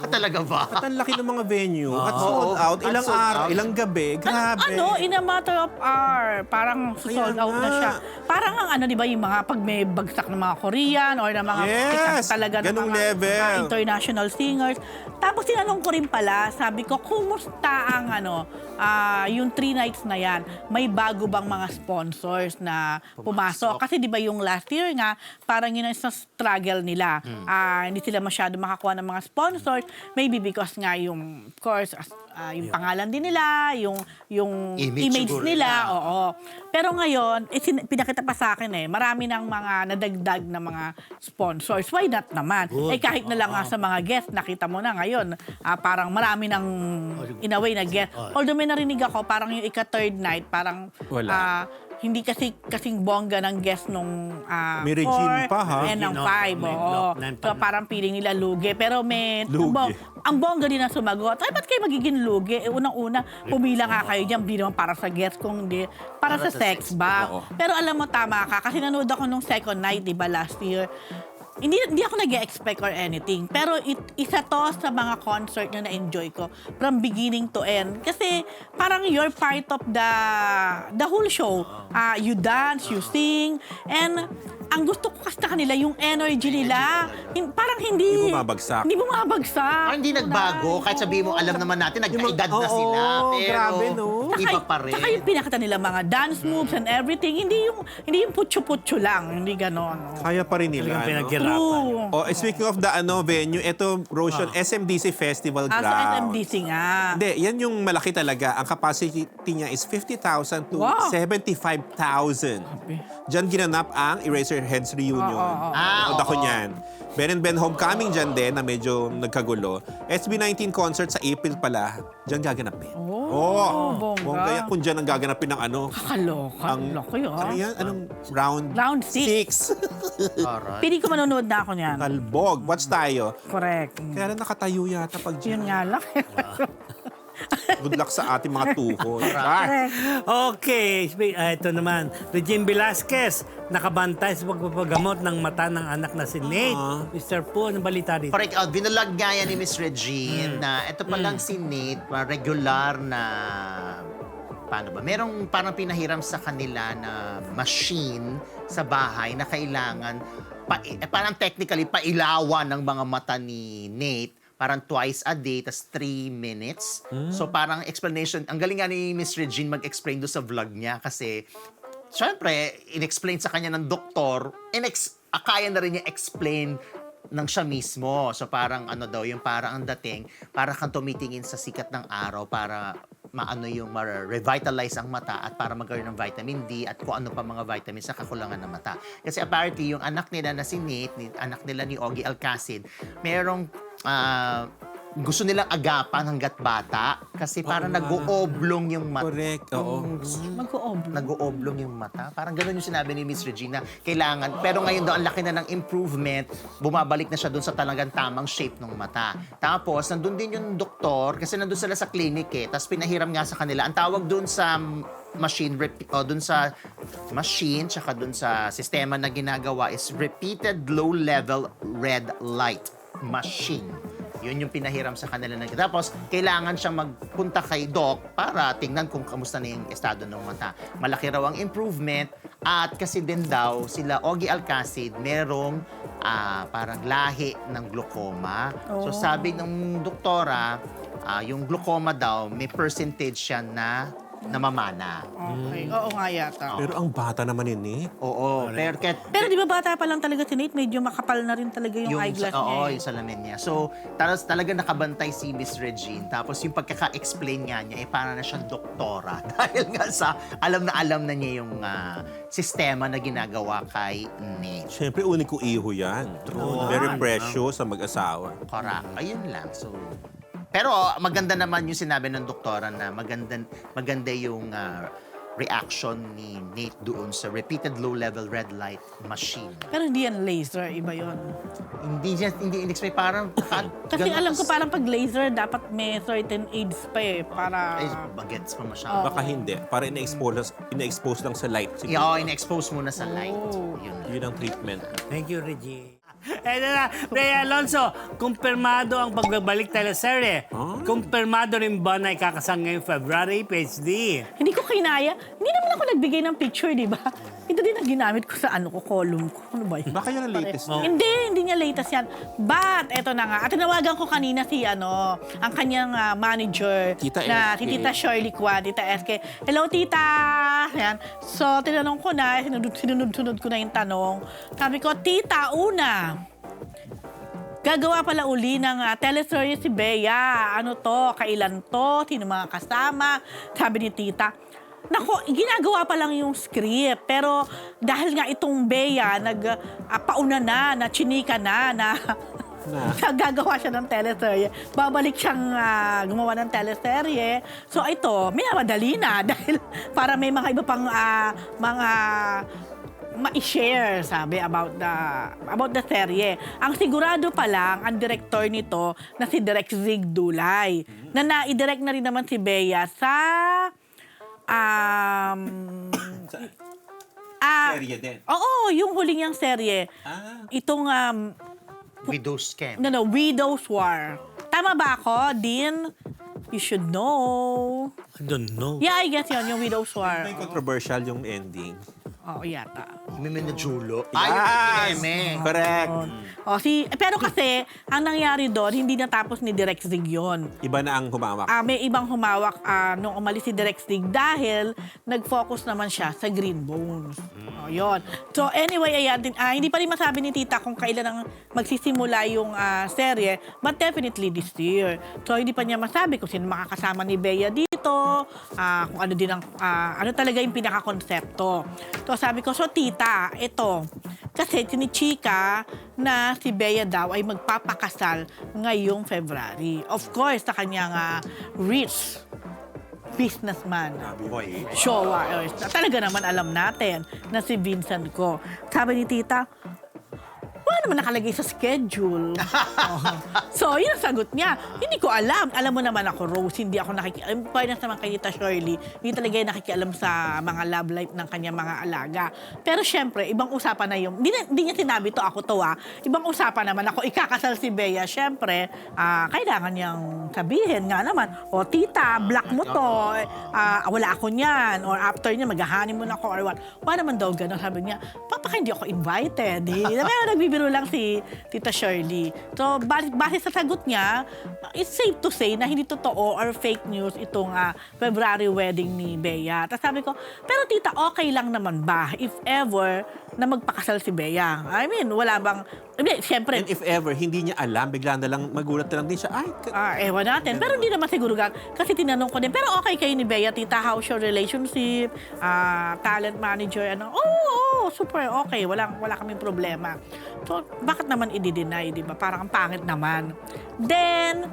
Talaga ba? At ang laki ng mga venue. At Oo. sold out. At Ilang sold araw, out. ilang gabi. Grabe. In a matter of hour, parang sold out na nga. siya. Parang ang di ba, yung mga pag may bagsak ng mga Korean or ng mga Yes, sikat talaga ng ganung mga level. international singers. Tapos tinanong ko rin pala, sabi ko, kumusta ang yung 3 nights na yan? May bago bang mga sponsors na pumasok? Kasi di ba yung last year nga, parang yun ang isang struggle nila. Hindi sila masyado makakuha ng mga sponsors. Maybe because nga yung, of course, yung pangalan din nila, yung image siguro nila, nila. oo. Pero ngayon, pinakita pa sa akin mga ng mga nadagdag na mga sponsors. Why not naman? Good. Kahit na lang nga sa mga guests, nakita mo na ngayon, parang marami ng in a way na guest. Although may narinig ako, parang yung ika-third night, parang Wala. hindi kasing bongga ng guest nung May Regine 4 pa, ha? and ng No, 5. may Oo. block na So parang feeling nila lugi. Pero may Lugi. ang bongga din ang sumagot. Ay, ba't kayo magiging lugi? Unang-una, pumila nga kayo dyan. Hindi naman para sa guest, kung hindi para sa sex ba? Oo. Pero alam mo, tama ka. Kasi nanood ako nung second night, di ba, last year. Hindi ako nag-expect or anything. Pero isa to sa mga concert na na-enjoy ko from beginning to end. Kasi parang you're part of the whole show. You dance, you sing, and ang gusto ko kasi sa kanila, yung energy nila, parang hindi... Hindi bumabagsak. Hindi bumabagsak. Hindi nagbago. Kahit sabihin mo, alam naman natin, nagkaedad na Oo, sila. Pero grabe, no? iba pa rin. Tsaka yung pinakita nila mga dance moves and everything, hindi yung putyo-putyo lang, hindi ganon. Kaya pa rin nila. Talagang no? pinaghirapan. True. Oh, speaking of the venue, ito, Roshan, SMDC Festival Sa Ground. SMDC nga. Hindi, yan yung malaki talaga. Ang capacity niya is 50,000 to Wow. 75,000. Diyan ginanap ang Eraserheads reunion. Nanood ako oo. niyan. Ben and Ben Homecoming dyan din na medyo nagkagulo. SB19 concert sa April pala. Diyan gaganapin. bongga. Kung dyan ang gaganapin ng Kakaloka. ang, Loko yun. ano yan? Anong round? Round 6. Alright. Pili ko manonood na ako niyan. Talbog. Watch tayo. Correct. Kaya lang nakatayo yata pag Yun dyan. nga lang. Good luck sa ating mga tuhod. Correct. Okay, ito naman. Regine Velasquez, nakabantay sa pagpapagamot ng mata ng anak na si Nate. Mr. Po, anong balita dito? Correct. Binulag nga yan ni Miss Regine na ito palang si Nate, regular na paano ba? Merong parang pinahiram sa kanila na machine sa bahay na kailangan parang technically pailawan ng mga mata ni Nate. Parang twice a day, tas 3 minutes. So parang explanation, ang galing nga ni Miss Regine mag-explain doon sa vlog niya kasi syempre, in-explain sa kanya ng doktor, kaya na rin niya explain ng siya mismo. So parang yung parang ang dating, para kang tumitingin sa sikat ng araw para yung ma-revitalize ang mata at para magkaroon ng vitamin D at kung ano pa mga vitamins sa kakulangan ng mata. Kasi apparently, yung anak nila na si Nate, anak nila ni Ogie Alcacid, merong gusto nilang agapan hanggat bata kasi parang nag-ooblong yung mata. Correct, oo. Mag-ooblong. Nag-ooblong yung mata. Parang gano'n yung sinabi ni Miss Regina. Kailangan. Pero ngayon daw, ang laki na ng improvement. Bumabalik na siya doon sa talagang tamang shape ng mata. Tapos, nandun din yung doktor, kasi nandun sila sa clinic Tapos pinahiram nga sa kanila. Ang tawag doon sa machine, doon sa machine, tsaka doon sa sistema na ginagawa is repeated low-level red light machine. Yun yung pinahiram sa kanila. Tapos, kailangan siyang magpunta kay doc para tingnan kung kamusta na yung estado ng mata. Malaki raw ang improvement at kasi din daw sila Ogie Alcacid merong parang lahi ng glaucoma. So sabi ng doktora, yung glaucoma daw may percentage siya na namamana. Okay. Oo nga yata. Pero ang bata naman yun eh. Oo. Pero di ba bata pa lang talaga si Nate, medyo makapal na rin talaga yung eyeglass niya. Oo, yung salamin niya. So, talaga nakabantay si Miss Regine. Tapos yung pagkaka-explain nga niya, para na siyang doktora. Dahil nga sa alam na niya yung sistema na ginagawa kay Nate. Siyempre, uniko iho yan. Very precious sa mag-asawa. Correct. Ayun lang. So, pero maganda naman yung sinabi ng doktora na maganda yung reaction ni Nate doon sa repeated low-level red light machine. Pero hindi yan laser, iba yon. Hindi in-explain, parang... Kasi alam ko parang pag laser, dapat may certain age pa eh, para... Ay, bagets pa masyado. Baka hindi. Para ina-expose lang sa light. Siguro. Oo, in-expose muna sa light. Oh. Yun. Yun ang treatment. Thank you, Reggie. Eto na, Rhea Alonso, kumpirmado ang pagbabalik teleserye. Kumpirmado rin ba na ikakasang ngayong February, PhD? Hindi ko kinaya. Hindi naman ako nagbigay ng picture, di ba? Ito din ang ginamit ko sa column ko. Ano ba yun? Baka yun ang latest niya. Hindi niya latest yan. But, eto na nga. At tinawagan ko kanina si, ang kanyang manager Tita na SK. si Tita Shirley Kwan, Tita SK. Hello, Tita! Yan. So, tinanong ko na, sinunod ko na yung tanong. Sabi ko, Tita, una, gagawa pala uli ng teleserye si Bea. Ano to? Kailan to? Sino mga kasama? Sabi ni Tita, nako, ginagawa pa lang yung script. Pero dahil nga itong Bea, pauna na chinika na gagawa siya ng teleserye. Babalik siyang gumawa ng teleserye. So ito, minamadali na dahil para may mga iba pang mga ma-share, sabi, about the serye. Ang sigurado pa lang, ang director nito na si Direk Zig Dulay, na nai-direct na rin naman si Bea sa Serye din. Oo, yung huling niyang serye. Itong Widow scam. Widow's War. Tama ba ako, Dean? You should know. I don't know. Yeah, I guess yun, yung Widow's War. May controversial yung ending. Oo, yata. Meme na Julo. Yes! Correct. Pero kasi, ang nangyari doon, hindi natapos ni Direk Zig yun. Iba na ang humawak. May ibang humawak nung umalis si Direk Zig dahil nag-focus naman siya sa Green Bones. Yun. So anyway, ayan, hindi pa rin masabi ni Tita kung kailan ang magsisimula yung serye, but definitely this year. So hindi pa niya masabi kung sino makakasama ni Bea dito, kung ano din ang, ano talaga yung pinaka-konsepto. So sabi ko, so Tita, ito, kasi sinichika na si Bea daw ay magpapakasal ngayong February. Of course, sa kanyang rich businessman. Showa. Talaga naman alam natin na si Vincent ko. Sabi ni Tita, wala naman nakalagay sa schedule. So, yun ang sagot niya. Hindi ko alam. Alam mo naman ako, Rose, hindi ako nakikialam. Fairness naman kay Tita Shirley, hindi talaga yung nakikialam sa mga love life ng kanyang mga alaga. Pero syempre, ibang usapan na yung, hindi niya sinabi to, ako to ibang usapan naman ako, ikakasal si Bea. Syempre, kailangan niyang sabihin nga naman, o Tita, block mo to, wala ako niyan, or after niya, mag-honeymoon ako, or what. Wala naman daw gano'n. Sabi niya, baka hindi ako invited. Pero nagbibiro lang si Tita Shirley. So, base sa sagot niya, it's safe to say na hindi totoo or fake news itong February wedding ni Bea. Tapos sabi ko, pero Tita, okay lang naman ba if ever na magpakasal si Bea? I mean, wala bang... Siyempre... And if ever, hindi niya alam, bigla na lang magulat na lang din siya. Ewan natin. Pero hindi naman siguro kasi tinanong ko din, pero okay kayo ni Bea, Tita, how's your relationship? Talent manager, Oo, super okay. Wala kaming problema. So, bakit naman i-deny, di ba? Parang ang pangit naman. Then,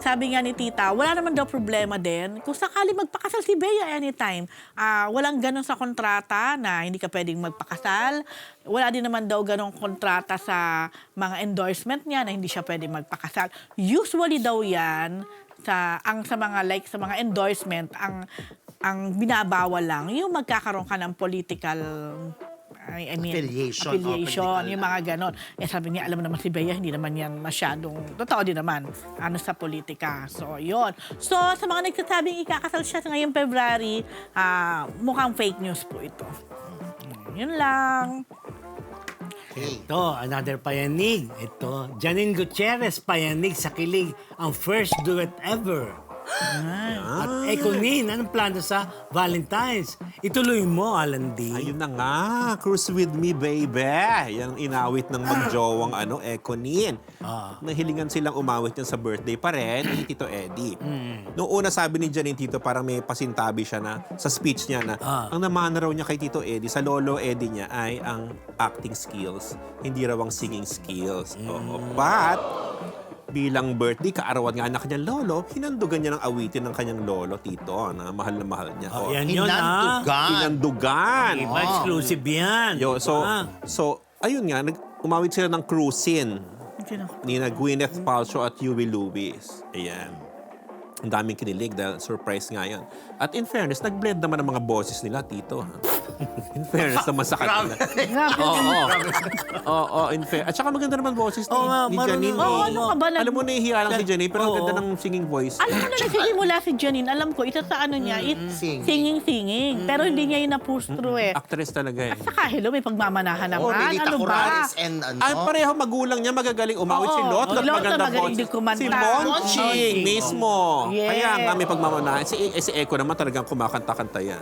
sabi nga ni Tita, wala naman daw problema din kung sakali magpakasal si Bea anytime. Walang ganun sa kontrata na hindi ka pwedeng magpakasal. Wala din naman daw ganung kontrata sa mga endorsement niya na hindi siya pwedeng magpakasal. Usually daw yan, sa mga endorsement, ang binabawal lang yung magkakaroon ka ng political Affiliation. yung mga ganon. Sabi niya, alam naman si Bea, hindi naman yan masyadong, totoo din naman, sa politika. So, yun. So, sa mga nagsasabing ikakasal siya sa ngayong February, mukhang fake news po ito. Yun lang. Ito, another payanig. Ito, Janine Gutierrez payanig sa kilig ang first duet ever. At Econin, anong plano sa Valentine's? Ituloy mo, Alan D. Ayun na nga, cruise with me, baby. Yan ang inawit ng magjowang Econin. Nahilingan silang umawit yan sa birthday pa rin ni Tito Eddie. Noong una sabi ni Janine Tito, parang may pasintabi siya na sa speech niya na ang namana raw niya kay Tito Eddie, sa lolo Eddie niya ay ang acting skills, hindi raw ang singing skills. But bilang birthday, kaarawan nga ng kanyang lolo, hinandugan niya ng awitin ng kanyang lolo, Tito, na mahal niya. Oh, yan yun, Hinandugan. Hinandugan. Iba, exclusive yan. Yo, Diba? so, ayun nga, umawit sila ng cruising Sino? ni na Gwyneth Paltrow at Huey Lewis. Ayan. Ang daming kinilig dahil surprise nga yan. At in fairness, nag-blend naman ang mga boses nila, Tito. In fairness naman sa kanila. Oo, in fair. At saka maganda naman boses ni, Oo nga, ni marunong. Janine. Oo, ano ka ba? Alam mo, nahihiya lang si Janine, pero ang Oo. ganda ng singing voice. Alam ko na nagsisimula si Janine. Alam ko, isa sa ano niya, it's Singing. singing. Pero hindi niya yun na-push through eh. Actress talaga eh. At saka, hello, may pagmamanahan Oh, naman. Lilita Ano ba? Corrales and ano. Ay, pareho magulang niya magagaling umawit. Si Oo. Lot, Si Lot maganda magaling boses. din kumanta. Si Monching Monching. mismo. Yes. Kaya nga may pagmamanahan. Si Eko naman talagang kumakanta-kanta yan.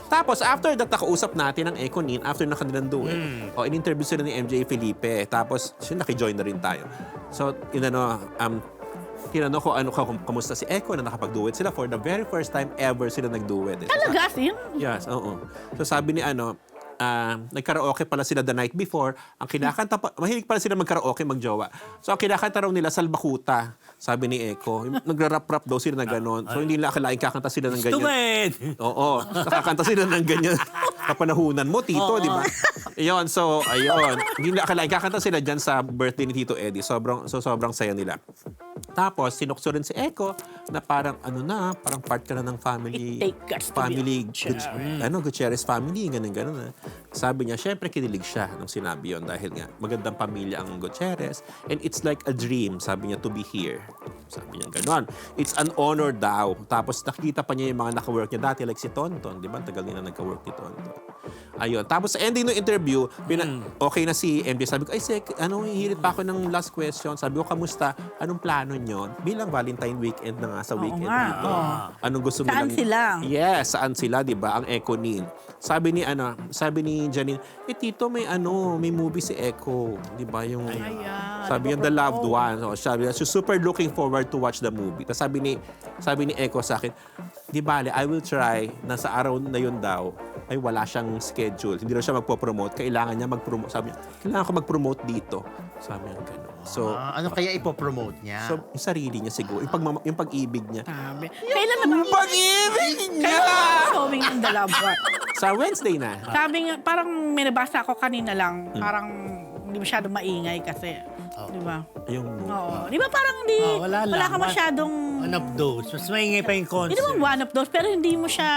Tapos, after that, nakausap natin ang Eko Nin after na kanilang duet. O, in-interview sila ni MJ Felipe. Tapos, siya nakijoin na rin tayo. So, tinanong ko kamusta si Eko na nakapag-duet sila for the very first time ever sila nag-duet. Talaga, sin? Yes, oo. So sabi ni nagkaraoke pala sila the night before. Ang kinakanta pa, mahilig pala sila magkaraoke, magjowa. So ang kinakanta raw nila, Salbakuta, sabi ni Eko. Nagra-rap-rap daw sila na gano'n. So hindi nila akalain kakanta sila ng ganyan. Stupid! Oo, nakakanta sila ng ganyan. Kapanahunan mo, Tito, di ba? Ayun, so, ayun. Hindi nila akalain kakanta sila dyan sa birthday ni Tito Eddie. Sobrang saya nila. Tapos, sinukso rin si Eko na parang, parang part ka na ng family. It take guts to be family, a Gutierrez family, ganun. Sabi niya, syempre kinilig siya nung sinabi yon dahil nga magandang pamilya ang Gutierrez and it's like a dream, sabi niya, to be here. Sabi niya gano'n. It's an honor daw. Tapos nakikita pa niya yung mga naka-work niya dati like si Tonton, di ba? Tagal niya na nagka-work ni Tonton. Ayun. Tapos sa ending ng interview, okay na si MJ. Sabi ko, hihirit pa ako ng last question. Sabi ko, kamusta? Anong plano niyo? Bilang Valentine weekend na nga sa weekend nga, dito. oo. Anong gusto Saan nilang... sila? Yes, saan sila, di ba? Ang Eko Nin. Sabi ni Janine, Tito, may movie si Eko, di ba? Yung Ayan. sabi niya, The Loved One. So, sabi niya, she's super looking forward to watch the movie. Tapos sabi ni Eko sa akin, di bale, I will try na sa araw na yun daw, ay wala siyang schedule. Hindi na siya magpo-promote. Kailangan niya mag-promote. Sabi niya, kailangan ko mag-promote dito. Sabi niya gano'n. So, Ano kaya ipopromote niya? so, yung sarili niya siguro. Yung pag-ibig niya. Sabi. Kailan naman? Pag-ibig niya! Kailan showing ng The Love One? Sa Wednesday na. Sabi nga, parang may nabasa ako kanina lang, parang hindi masyadong maingay kasi. Di ba? Yung Oo. Di ba parang hindi, wala lang. wala ka masyadong, One of those. Mas maingay pa yung concert. hindi naman one of those, pero hindi mo siya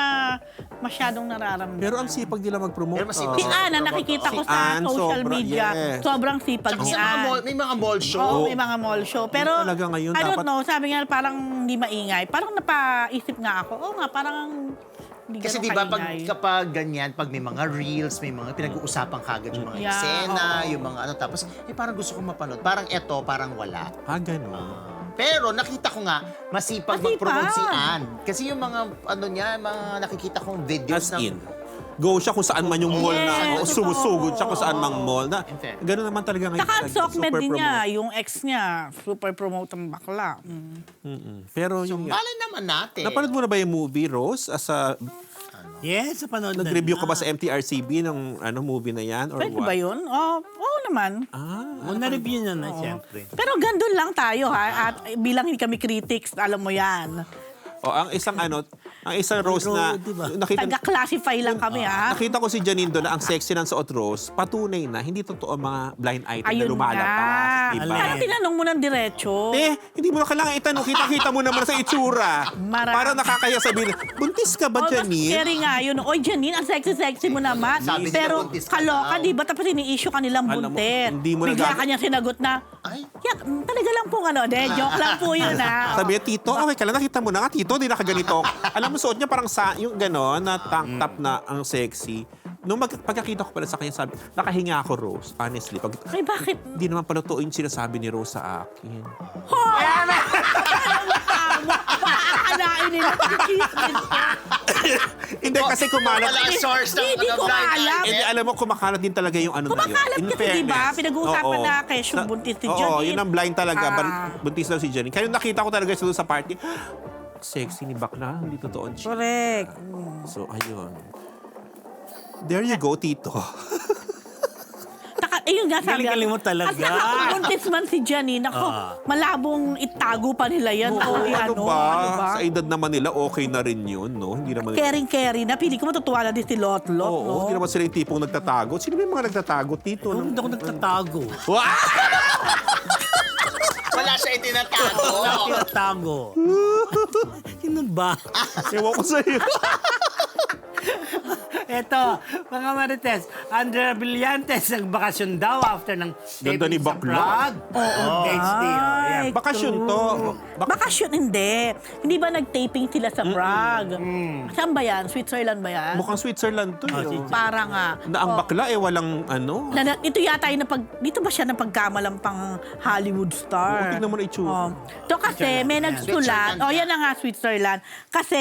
masyadong nararamdaman. Pero ang sipag nila mag-promote. Pero masipag Si Ana, nakikita ko Si sa Ann, social sobra, media, yes. sobrang sipag Tsaka ni sa mga Ann. mall, may mga mall show. Oo, may mga mall show. Pero, Talaga ngayon, I don't dapat- know, sabi nga parang hindi maingay. Parang napaisip nga ako, nga, parang hindi Kasi ganun di ba kaingay. kapag ganyan, pag may mga reels, may mga pinag-uusapan kagad yung mga Yeah, eksena, oo. yung mga tapos parang gusto kong mapanood. Parang eto, parang wala. Ganun. Pero nakita ko nga, masipag Masipag. mag-promote si Ann. Kasi yung mga, mga nakikita kong videos As in, go siya kung saan man yung mall na, o Yes, sumusugod siya kung saan mang mall na. In fact. Ganun naman talaga ngayon. Saka ang sokmed super din niya, promote. yung ex niya, super promote ang bakla. Pero yung nga. Malay naman natin. Napanood mo na ba yung movie, Rose? As a, Yes, napanood na nag-review ka na. ba sa MTRCB ng movie na yan? Or Pwede what? ba yun? Oo naman. Oh, na-review niya na, siyempre. Pero gandun lang tayo ha, at bilang hindi kami critics, alam mo yan. O, ang isang Rose na, Diba? Taga-classify lang kami ha. nakita ko si Janine doon na ang sexy ng suot Rose, patunay na, hindi totoo mga blind item na Ayun lumalabas. nga. Diba? Sana tinanong mo ng diretso. Hindi mo na kailangan itanong. Kita mo naman sa itsura. Marami. Parang nakakaya sabihin, buntis ka ba, Oh, mas Janine? scary nga yun. Oy, Janine, ang sexy-sexy mo naman. Sabi nila, Pero buntis ka kaloka, daw. di ba? Tapos ini-issue ka nilang Alam mo, buntit. hindi mo na Bigla gag- ka niyang sinagot na, Ay, talaga lang po joke lang po yun ha. Sabi niya, Tito, okay ka lang, nakita mo na nga, Tito, di nakaganito. Alam mo, suot niya parang yung gano'n, na tank top na ang sexy. Nung pagkakita ko pala sa kanya, sabi, nakahinga ako, Rose, honestly. Ay, bakit? Hindi naman pala totoo yung sinasabi ni Rose sa akin. Paakalain nila. Chismis ka. Hindi, kasi kumalat. wala source ng Hindi ko blind alam. item. Hindi, alam mo, kumakalat din talaga yung ano na yun. Kumakalat In kasi, di ba? fairness. Pinag-uusapan Oo. na kesyo buntis si Oo, Janine. yun ang blind talaga. Ah. Buntis daw si Janine. Kaya nung nakita ko talaga siya doon sa party, sexy ni Bakla, hindi totoo ang chick. Correct. So, ayun. There you go, Tito. Ayun nga sabi. Galing-galing mo talaga. At saka kung buntis man si Janine, ako, malabong itago pa nila yan. Oo, ano ba? Ano ba? Sa edad naman nila, okay na rin yun, no? Hindi naman... Caring-caring na. Pili ko matutuwa na din si Lot-Lot, Oo, no? hindi naman sila yung tipong nagtatago. Sino ba yung mga nagtatago, Tito? Hindi ako nagtatago. Wala siya itinatago. Nagtatago. Sino ba? Ewan ko sa'yo. Eto, mga Marites, Andrea Brillantes nagbakasyon daw after ng Ganda ni taping sa bakla. Prague. Oo. HD. Ay, Bakasyon true. to. Bakasyon, hindi. Hindi ba nag-taping sila sa Prague? Saan ba yan? Switzerland ba yan? Mukhang Switzerland to. yun. Para nga. Na ang bakla, walang ano. Ito yata yung dito ba siya napagkamalang pang Hollywood star? Oo, tignan mo na itsura. To kasi may nagsulat, Switzerland yan na nga Switzerland, kasi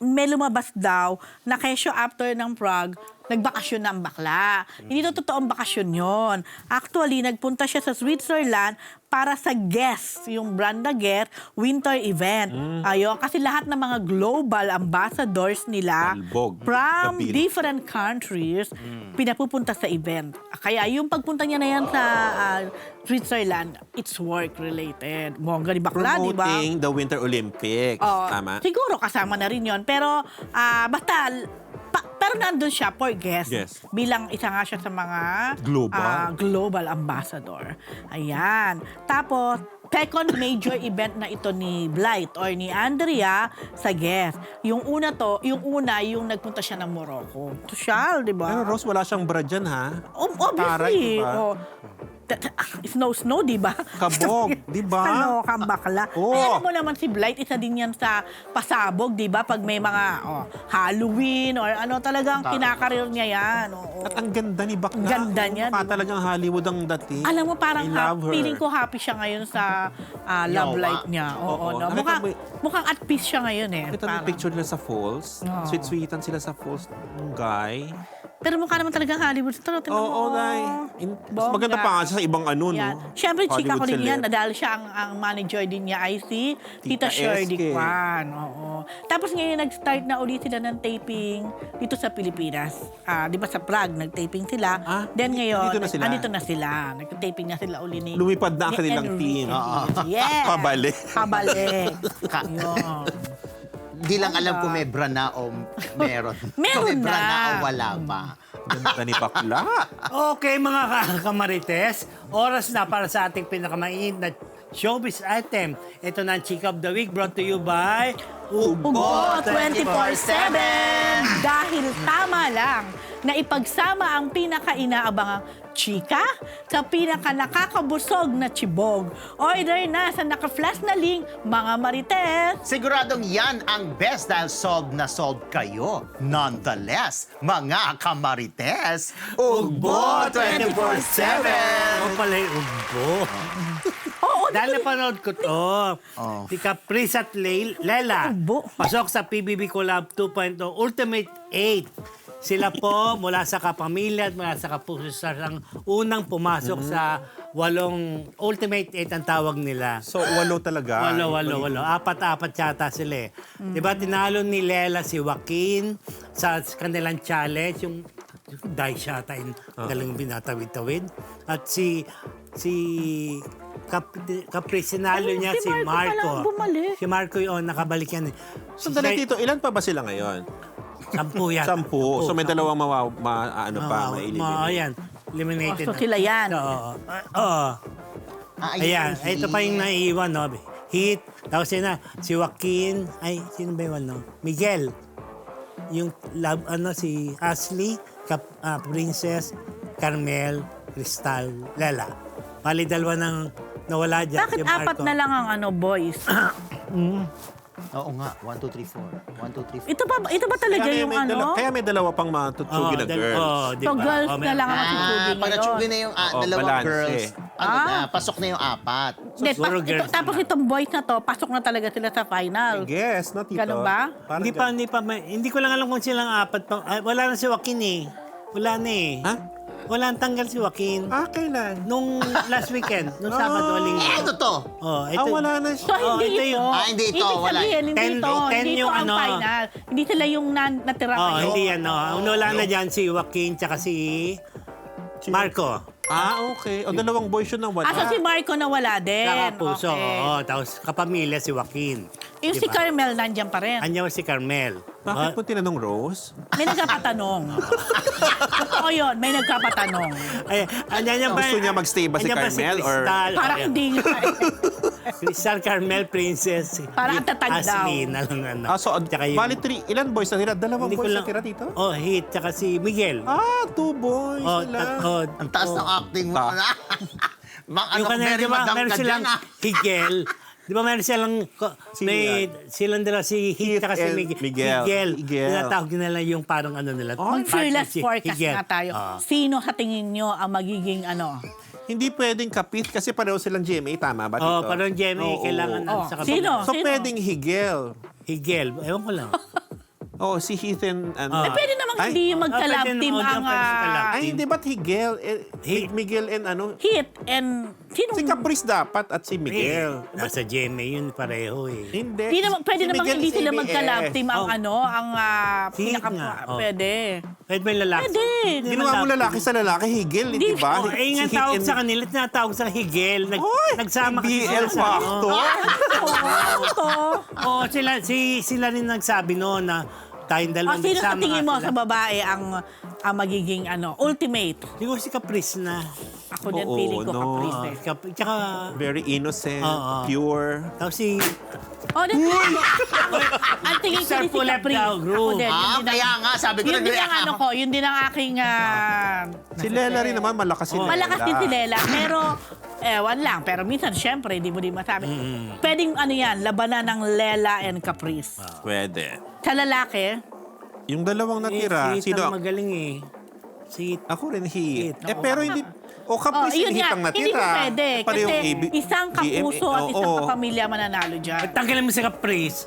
may lumabas daw na kesyo after ng Prague, nagbakasyon na ang bakla. Hindi to totoong bakasyon yon. Actually, nagpunta siya sa Switzerland para sa Guess, yung brand na Guess, winter event. Ayun, kasi lahat ng mga global ambassadors nila Talbog, from Gabil. different countries, pinapupunta sa event. Kaya yung pagpunta niya na yan sa Switzerland, it's work-related. Bongga ni bakla, di ba? Promoting the Winter Olympics. Oo, Tama? siguro kasama na rin yon. Pero basta, pero nandun siya for guest. Yes. Bilang isa nga siya sa mga Global. global ambassador. Ayan. Tapos, second major event na ito ni Blight or ni Andrea sa guest. Yung una, yung nagpunta siya ng Morocco. Social, di ba? Pero Rose, wala siyang bra dyan, ha? Obviously. Taray, di ba? Oh. Snow, di ba? Kabog, di ba? Ano, kambakla. Oo. Ay, alam mo naman si Blight, isa din yan sa pasabog, di ba? Pag may mga Halloween or ano, talagang kinakarir niya yan. Oo. At ang ganda ni Bakla. Ganda niya, Mukha di ba? talagang Hollywood ang dating. Alam mo, parang I love her. feeling ko happy siya ngayon sa love Yawa. life niya. Oo, Oo. no? Nakita Mukhang at peace siya ngayon eh. Kita mo Parang. yung picture nila sa falls. Oo. Sweet-sweetan sila sa falls ng guy. Pero mukha naman talagang Hollywood. Tignan Oo, mo. guy. Bongga. Maganda pa nga siya sa ibang ano, Yan. no? Siyempre, chika ko Hollywood rin yan. celeb. Dahil siya ang manager din niya ay si Tita Tita Shirley SK. Kwan. Oo. Tapos ngayon, nag-start na ulit sila ng taping dito sa Pilipinas. Di ba sa Prague, nag-taping sila. Then ngayon, andito na sila? andito na sila. Nag-taping na sila uli ni... Lumipad na ang ni kanilang Enrique. team. Yes. Pabalik. Pabalik. Yun. Di lang alam kung may bra na o meron. Meron Kung may bra na. na o wala pa. Ganda ni Bakla. Okay, mga kamarites, oras na para sa ating pinakamainit na showbiz item. Ito na ang Chika of the Week brought to you by Ugo 24/7! Dahil tama lang na ipagsama ang pinaka-inaabangang chika sa pinaka-nakakabusog na chibog. Order na sa naka-flash na link, mga Marites! Siguradong yan ang best dahil solved na solved kayo. Nonetheless, mga kamarites, Ugbo 24/7! Ako pala yung ugbo. Oo, Dahil napanood ko to. Si Caprice at Lela. Ugbo. Pasok sa PBB Collab 2.0 Ultimate 8. Sila po mula sa Kapamilya at mula sa Kapuso Stars ang unang pumasok sa 8 Ultimate 8 ang tawag nila. So, walo talaga. Walo. Apat-apat yata sila eh. Diba tinalo ni Lela si Joaquin sa kanilang challenge, yung dice yata yung galing binatawid-tawid. At si Caprice, sinalo Ayun, niya si si Marco pala ang bumalik. Si Marco yun, nakabalik yan. Sandali, Tito, ilan pa ba sila ngayon? 10 yan. 10. So, may dalawang ma-eliminate. Ayan, eliminated. So, sila yan. Oo. Ayan, ito pa yung naiiwan, no? Hit, tapos yun na, si Joaquin, sino ba yun, no? Miguel. Yung si Ashley, Princess, Carmel, Cristal, Lela. Bali, dalawa nang nawala dyan. Bakit si Marco. apat na lang ang boys? Oo nga, 1, 2, 3, 4. 1, 2, 3, 4. Ito ba talaga yung Kaya may dalawa pang matutsugi na girls. So, girls na lang ang masusugi Pag natsugi na yung dalawang balance girls, eh. pasok na yung 4. Hindi, siguro girls tapos itong boys na to, pasok na talaga sila sa final. Yes, no, Tito? Ganun ba? Parang Hindi ko lang alam kung silang apat pa. Wala na si Joaquin eh. Wala na eh. Ha? Wala ang tanggal si Joaquin. Kailan? Nung last weekend, nung Sabado o Linggo. Ito to. Wala na So, siya. hindi ito ito. yung- hindi ito, wala. Sabihin, hindi Ten- ito. ten Hindi ito yung ang final. Hindi sila yung natira Oh, ngayon. hindi yan. No. Wala na dyan si Joaquin tsaka si Marco. Okay. O, dalawang boys yun na wala. So si Marco nawala din. Kakapuso, Okay. oo. Tapos kapamilya si Joaquin. Yung si Carmel nandiyan pa rin. Andiyan si Carmel. Bakit mo tinanong Rose? May nagkapatanong. Oo yun, may nagkapatanong. Ay, andiyan pa. Gusto niya magstay ba si andiyan pa Carmel, or- Crystal. Parang Ayan. hindi nga. Crystal, Carmel, Princess. Parang ang tatag daw. Aslina lang ano. So, Tsaka yung- bali 3, ilan boys na tira? Dalawang Hindi ko boys na lang- tira dito? Oh, Hit. Tsaka si Miguel. 2 boys Oh, sila. Ang taas ng acting mo. Ano, Yung kanina, very di ba, madam meron ka silang dyan, Higel. Di ba meron silang, silang dalawa, si Hit Heath at si and Miguel. Miguel. Tinatawag nila yung parang ano nila. Mag-fearless partnership. forecast Higel. nga tayo. Ah. Sino sa tingin nyo ang magiging ano? Hindi pwedeng kapit kasi pareho silang GMA, tama ba? Oh, Tito? parang Jemmy, Oo. kailangan Oh, sa sino? So, pwedeng Higel. Higel. Ewan ko lang. Si Heath and... Eh, pwede namang Ay. hindi yung magka-love pwede team naman, ang pwede magka-love Ay, hindi ba't Higel? Miguel and ano? Hit and... Sino? Si Caprice dapat at si Miguel. Nasa Jemmy yun pareho eh. Hindi. Hindi naman, pwede Si namang Miguel hindi is sila ABS. magka-love team ang Oh. ano, ang Si Hit pinaka... nga, oh. Pwede. Pwede ba yung lalaki? Pwede. Ginawa mo lalaki sa lalaki, Higel, Hindi. di ba? Oh, eh, nga Si Heath tawag and- sa kanila, tinatawag sa Higel. Oy! Nagsama kasi BL sila sa- factor. Ito. Oo, sila rin nagsabi noon na tayong O dalawang sino sa nagsama tingin nga mo sila. sa babae ang magiging ano, ultimate? Siguro si Caprice na. Ako din Oo, feeling ko no. Caprice eh. Tsaka, Very innocent, Oo. pure. tapos si Oh, din. Ang tingin ko Sir din si Pulep Caprice. daw, groove. Ako din. Yun din kaya ang- nga, sabi ko Yun din ang nag-react ano ako. ko, yun din ang aking... Si Lela rin naman, malakas si Lela. Malakas din si Lela, pero ewan lang. Pero minsan, syempre, hindi mo din masabi. Pwedeng ano yan, labanan ng Lela and Caprice. Pwede. Sa lalaki, Yung dalawang natira, si Hit sino? ang magaling eh. Si Hit. Ako rin, Heath. Heath. Pero hindi... O Caprice yun Heath nga, ang hindi natira. mo pwede. Parehong Kasi isang kapuso at GMA. isang Oo. kapamilya mananalo dyan. Tanggalin mo si Caprice.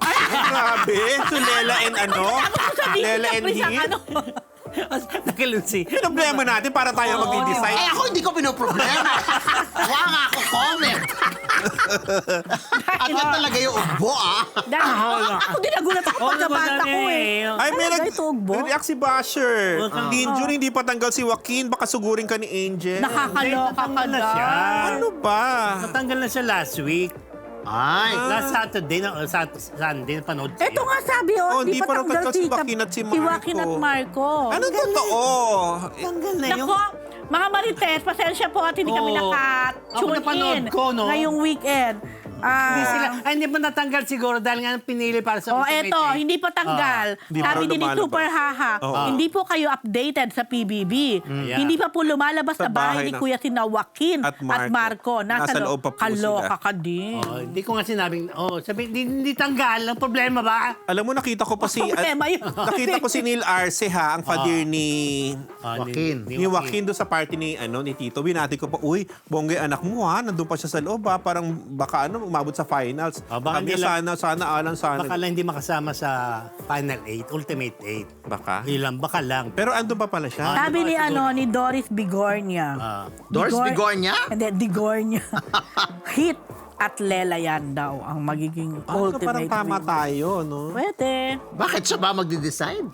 Grabe. So Lela and ano? Lela and Caprice ang Heath. ano. Tanggalin si... Problema natin para tayo magdi-decide. Eh, ako hindi ko pinoproblema. Wala nga ako comment. Ano talaga yung ugbo, Dahil, ako din nagulat ako pagkabata ko eh. Ay, may Talaga ito, ugbo? react si Basher. Huwag kang- Di injury, hindi pa tanggal si Joaquin. Baka sugurin ka ni Angel. Nakakaloka ka Natanggal na siya. na. Ano ba? Natanggal na siya last week. Ay, Last Saturday, Sunday, napanood ko Ito yun. nga sabi, Oh, di hindi pa pa tanggal natanggal si Joaquin at si Si Joaquin at Marco. Ano totoo? Tanggal na yung... Nako, mga Marites, pasensya po at hindi kami Oo. Ako naka-tune napanood in ko, no? ngayong weekend. Hindi sila, hindi pa natanggal siguro dahil nga pinili para sa Oh, ultimate eto, eh. hindi pa tanggal. Hindi pa Sabi din ni lumalabas. Super Haha, hindi po kayo updated sa PBB. Yeah. Hindi pa po lumalabas Sa sa bahay bahay ni na- Kuya sina Joaquin At at Marco. Nasa loob pa po Kaloka sila. ka din. Oh, hindi ko nga sinabing, sabi, hindi tanggal. Ang problema ba? Alam mo, nakita ko pa si... Problema yun. nakita ko si Neil Arce ha, ang father ni... Joaquin. Ni Joaquin doon sa party ni Tito. Binati ko pa, uy, bonggay anak mo ha, nandun pa siya sa loob ha, parang baka umabot sa finals. Baka Sabi hindi niya, sana. Baka lang hindi makasama sa Final 8, Ultimate 8. Baka. Ilang, baka lang. Pero andun pa pala siya. Sabi ni siguro. ni Doris Bigornia. Doris Bigornia? Hindi, Bigornia. Hit at Lela yan daw ang magiging So parang ultimate tama winner. tayo, no? Pwede. Bakit siya ba magde-decide?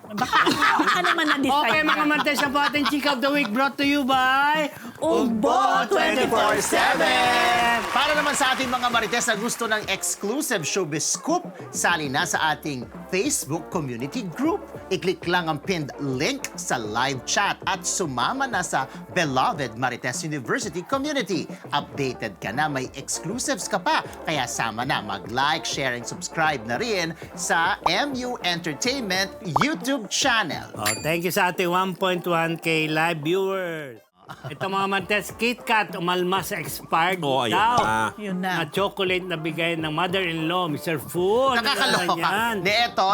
Baka naman na-decide. Okay, mga mantes, ang po ating Chick of the Week brought to you by... Ugbo 24/7! Para naman sa ating mga marites na gusto ng exclusive showbiz scoop, sali na sa ating Facebook community group. I-click lang ang pinned link sa live chat at sumama na sa beloved Marites University community. Updated ka na, may exclusives ka pa. Kaya sama na, mag-like, share, and subscribe na rin sa MU Entertainment YouTube channel. Oh, thank you sa ating 1.1K live viewers. Ito mga mantes, KitKat umalma sa expired Oh, ayun daw. na. Yun na. Na chocolate na bigay ng mother-in-law, Mr. Fu. Nakakaloka. De, eto,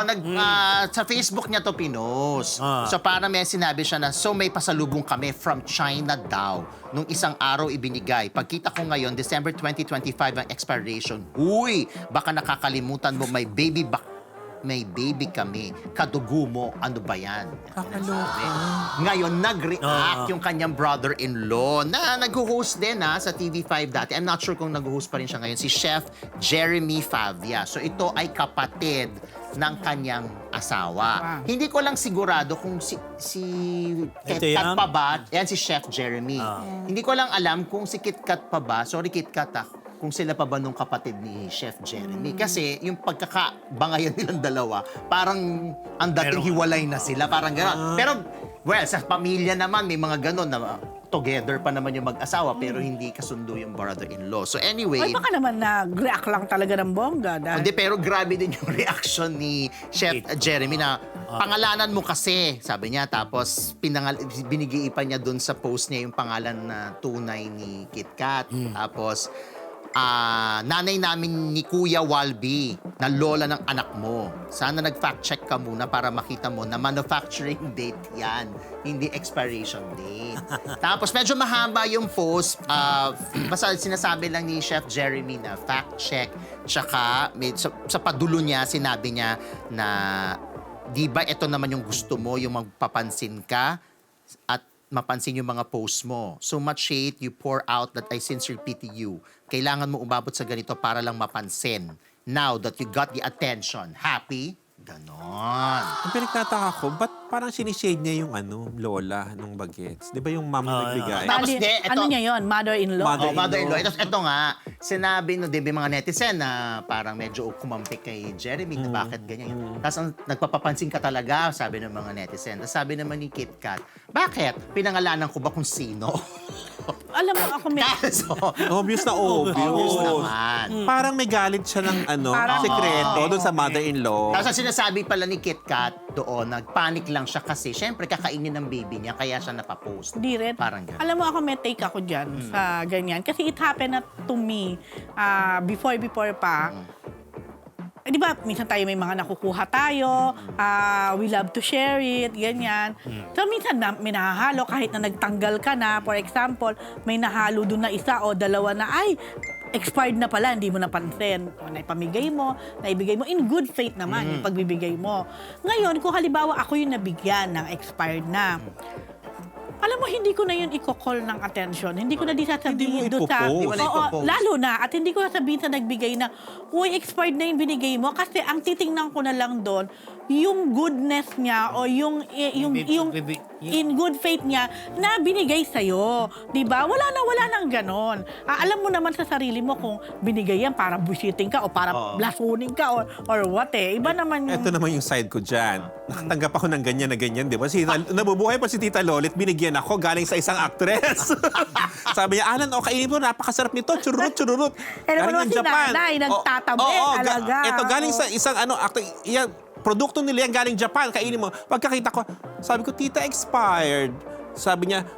sa Facebook niya to pinost. Ah. So para may sinabi siya na, so may pasalubong kami from China daw. Nung isang araw ibinigay. Pagkita ko ngayon, December 2025 ang expiration. Uy, baka nakakalimutan mo may baby kami. Kadugo mo, ano ba yan? Sabi. Ngayon, nag-react yung kanyang brother-in-law na nag-host din sa TV5 dati. I'm not sure kung nag-host pa rin siya ngayon. Si Chef Jeremy Favia. So ito ay kapatid ng kanyang asawa. Hindi ko lang sigurado kung si Ito KitKat yan? pa ba, yan si Chef Jeremy. Hindi ko lang alam kung si KitKat pa ba, sorry KitKat kung sila pa ba nung kapatid ni Chef Jeremy. Kasi yung pagkakabangayan nilang dalawa, parang ang dating hiwalay na sila, parang gano'n. Pero, well, sa pamilya naman, may mga gano'n na together pa naman yung mag-asawa, pero hindi kasundo yung brother-in-law. So anyway, Ay, baka naman nag-react lang talaga ng bongga. hindi, pero grabe din yung reaction ni Chef Jeremy na pangalanan mo kasi, sabi niya. Tapos binigay pa niya dun sa post niya yung pangalan na tunay ni KitKat. Tapos nanay namin ni Kuya Walby na lola ng anak mo. Sana nag-fact check ka muna para makita mo na manufacturing date yan, hindi expiration date. Tapos medyo mahaba yung post. Basta sinasabi lang ni Chef Jeremy na fact check. Tsaka sa padulo niya, sinabi niya na di ba ito naman yung gusto mo, yung magpapansin ka at mapansin yung mga posts mo. So much hate you pour out that I sincerely pity you. Kailangan mo umabot sa ganito para lang mapansin. Now that you got the attention, happy? Ganon. Ang pinagtataka ko, ba't parang sinishade niya yung lola nung bagets? Di ba yung mom na nagbigay? Tapos Bali, ito- ano niya yon? Mother-in-law? Mother-in-law. Ito nga, sinabi no, di ba mga netizen na parang medyo kumampik kay Jeremy na bakit ganyan. Tapos ang nagpapapansin ka talaga, sabi ng mga netizen. Tapos sabi naman ni KitKat, bakit? Pinangalanan ko ba kung sino? Alam mo, ako may... Kaso, Obvious na obvious obvious. naman. Parang may galit siya ng Parang- sekreto doon sa mother-in-law. Tapos ang sinasabi pala ni KitKat doon, nagpanic lang siya kasi syempre kakainin ng baby niya kaya siya napapost. Hindi rin. Parang ganun. Alam mo, ako may take ako dyan sa ganyan. Kasi it happened na to me before pa. Eh, di ba, minsan tayo may mga nakukuha tayo, we love to share it, ganyan. So, minsan may nahahalo kahit na nagtanggal ka na, for example, may nahalo doon na isa o dalawa na, ay, expired na pala, hindi mo napansin. O, naipamigay mo, naibigay mo, in good faith naman yung pagbibigay mo. Ngayon, kung halimbawa ako yung nabigyan ng expired na, alam mo, hindi ko na yun i-call ng attention. Hindi ko na di sasabihin Hindi mo doon sa... ipopost. Hindi mo na Oo, ipopost. lalo na. At hindi ko sasabihin sa nagbigay na, uy, expired na yung binigay mo. Kasi ang titingnan ko na lang doon, yung goodness niya o yung in good faith niya na binigay sa'yo. Diba? Wala nang ganon. Alam mo naman sa sarili mo kung binigay yan para busiting ka o para lasunin ka or what eh. Iba naman yung... Ito naman yung side ko dyan. Nakatanggap ako ng ganyan na ganyan, di ba? Nabubuhay pa si Tita Lolit, binigyan ako galing sa isang actress. Sabi niya, Alan, kainin mo, napakasarap nito, chururut, chururut. Eh, naman si nanay, nagtatabi talaga. Ito, galing sa isang actor, yan, produkto nila yan galing Japan, kainin mo. Pagkakita ko, sabi ko, Tita, expired. Sabi niya,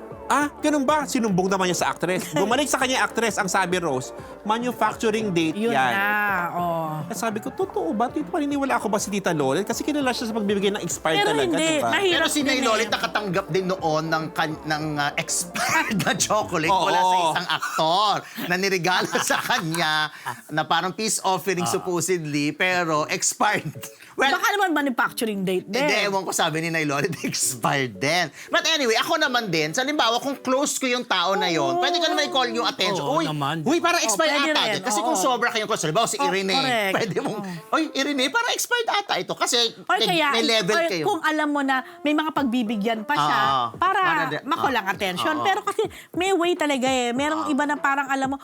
ganun ba? Sinumbong naman niya sa actress. Bumalik sa kanya actress, ang sabi Rose, manufacturing date Yun yan. na, At sabi ko, totoo ba? Paniniwala ako ba si Tita Lolit? Kasi kilala siya sa pagbibigay ng expired Pero talaga, hindi, di ba? mahirap Pero si din Nay eh. Lolit nakatanggap din noon ng expired na chocolate Oo. mula sa isang aktor na nirigalo sa kanya na parang peace offering supposedly, pero expired. Well, Baka naman manufacturing date din. hindi, ewan ko sabi ni Nay Lolit, expired din. But anyway, ako naman din, sa limbawa, kung close ko yung tao na yon, pwede ka naman i-call yung attention. Oo Uy, naman. parang expired pwede ata. rin, Kasi kung oo. sobra kayong close, halimbawa si Irene, correct. pwede mong, Irene, parang expired ata ito. Kasi Or kaya, may level or kayo. kung alam mo na may mga pagbibigyan pa siya para makulang attention. Pero kasi may way talaga eh. Merong iba na parang alam mo,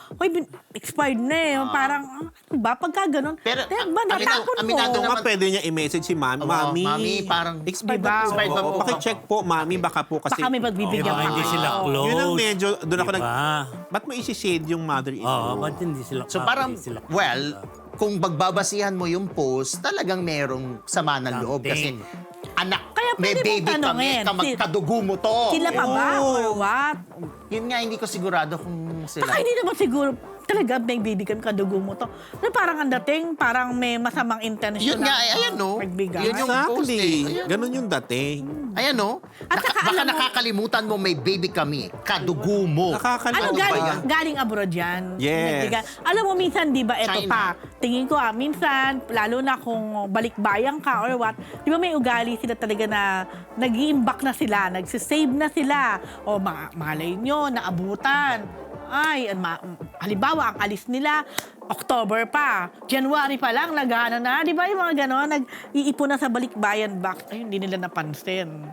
expired na eh. Parang, ano ba? Pagka ganun, Pero, ba, natapon mo. aminado Oo naman- nga, pwede niya i-message si Mami. Mami, Mami, parang expired Diba? ba? Expired ba po? Pakicheck po, Mami, baka po kasi... Baka may pagbibigyan Baka pa. hindi sila close. Yun ang medyo, doon ako Diba? Ba't mo isi-shade yung mother-in-law? Oo, ba't hindi sila So parang, hindi sila well, kung bagbabasihan mo yung post, talagang merong sama ng loob. Kasi Something. anak, Kaya may pwede mong baby kami, tanungin, kadugo mo to. Sila pa ba? Or what? Yun nga, hindi ko sigurado kung sila. Baka hindi naman siguro talaga may bibigyan kadugo mo to. Na parang ang dating, parang may masamang intention Yun nga, ayan no. magbigay. Yun yung post Exactly. eh. Ayan. Ganun yung dating. Ayan no. At saka Baka alam mo- nakakalimutan mo may baby kami. Kadugo mo. Nakakalimutan. Ano ba galing, yan? galing abroad yan? Yes. Nagbigay. Alam mo, minsan, di ba, eto China. pa, tingin ko minsan, lalo na kung balikbayan ka or what, di ba may ugali sila talaga na nag-iimbak na sila, nagsisave na sila, o malay nyo, naabutan. halimbawa, ang alis nila, October pa. January pa lang, nag-ano na. Di ba yung mga gano'n? Nag-iipon na sa balikbayan box. Ay, hindi nila napansin.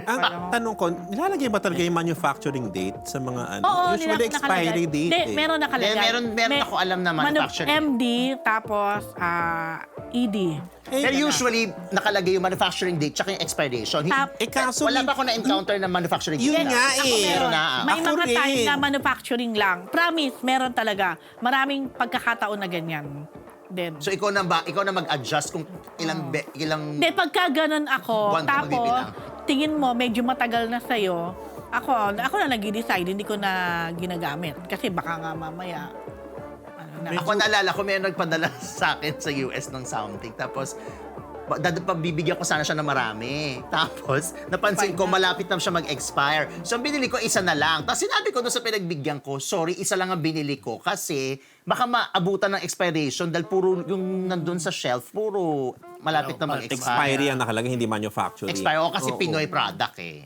Ang tanong ko, nilalagay ba talaga yung manufacturing date sa mga ano? Oo, Usually expiry date. Hindi, meron nakalagay. Meron ako alam na manufacturing. MD, tapos ED. Pero usually, nakalagay yung manufacturing date tsaka yung expiration. kaso Wala ba ako na-encounter na manufacturing date? Yun nga Ako eh. meron. na. May Ako mga rin. time na manufacturing lang. Promise, meron talaga. Maraming pagkakataon na ganyan. Then, So ikaw na mag-adjust kung ilang hindi, pagka ganun ako, Buwan ka tapos magbibilang. tingin mo medyo matagal na sa'yo, ako na nag-decide, hindi ko na ginagamit. Kasi baka nga mamaya, Ako naalala ko, may nagpadala sa akin sa US ng something. Tapos, bibigyan ko sana siya ng marami. Tapos, napansin ko, malapit na siya mag-expire. So, ang binili ko, isa na lang. Tapos, sinabi ko doon sa pinagbigyan ko, sorry, isa lang ang binili ko. Kasi, baka maabutan ng expiration dahil puro yung nandun sa shelf, puro malapit na mag-expire. Expiry ang nakalagay, hindi manufacturing. Expire. O, kasi Oo. Pinoy product eh.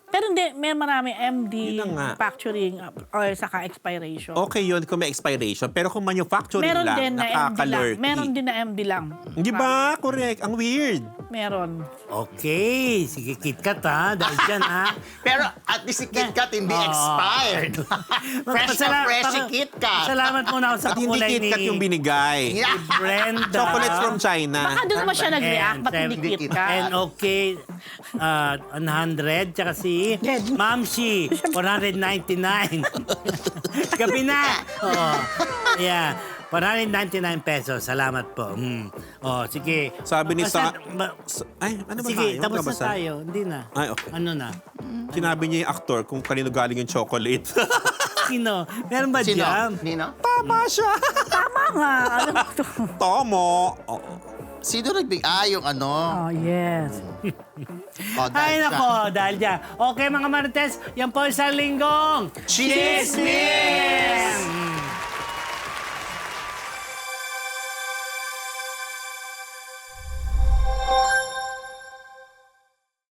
pero hindi, may marami MD, Yun na nga. manufacturing, or saka expiration. Okay yun kung may expiration. Pero kung manufacturing Meron lang, din na MD lang. nakakalurky. Meron din na MD lang. Di ba? Correct. Ang weird. Meron. Okay, sige, KitKat ha, dahil dyan ha. Pero at least si KitKat hindi expired. Fresh na fresh si KitKat. Salamat muna ako sa At hindi kulay KitKat ni yung binigay. Yeah. Brenda. Chocolates from China. Baka doon naman siya nag-react, ba't hindi Hindi KitKat? And okay, 100, tsaka si Mamshi, 499. Gabi na. Oh, yeah. 499 pesos. Salamat po. Oh, sige. Sabi ni Basta- Ay, ano ba Sige, tayo? tapos na Magkabasa? tayo. Hindi na. Ay, okay. Ano na? Sinabi niya yung aktor kung kanino galing yung chocolate. Sino? Meron ba Sino? dyan? Nino? Tama siya. Tama nga. Alam mo to. Tomo. Oo. Sino yung ano? Oh, yes. Oh, Ay, dahil siya. nako, dahil dyan. Okay, mga Marites, yan po isang linggong Chismis!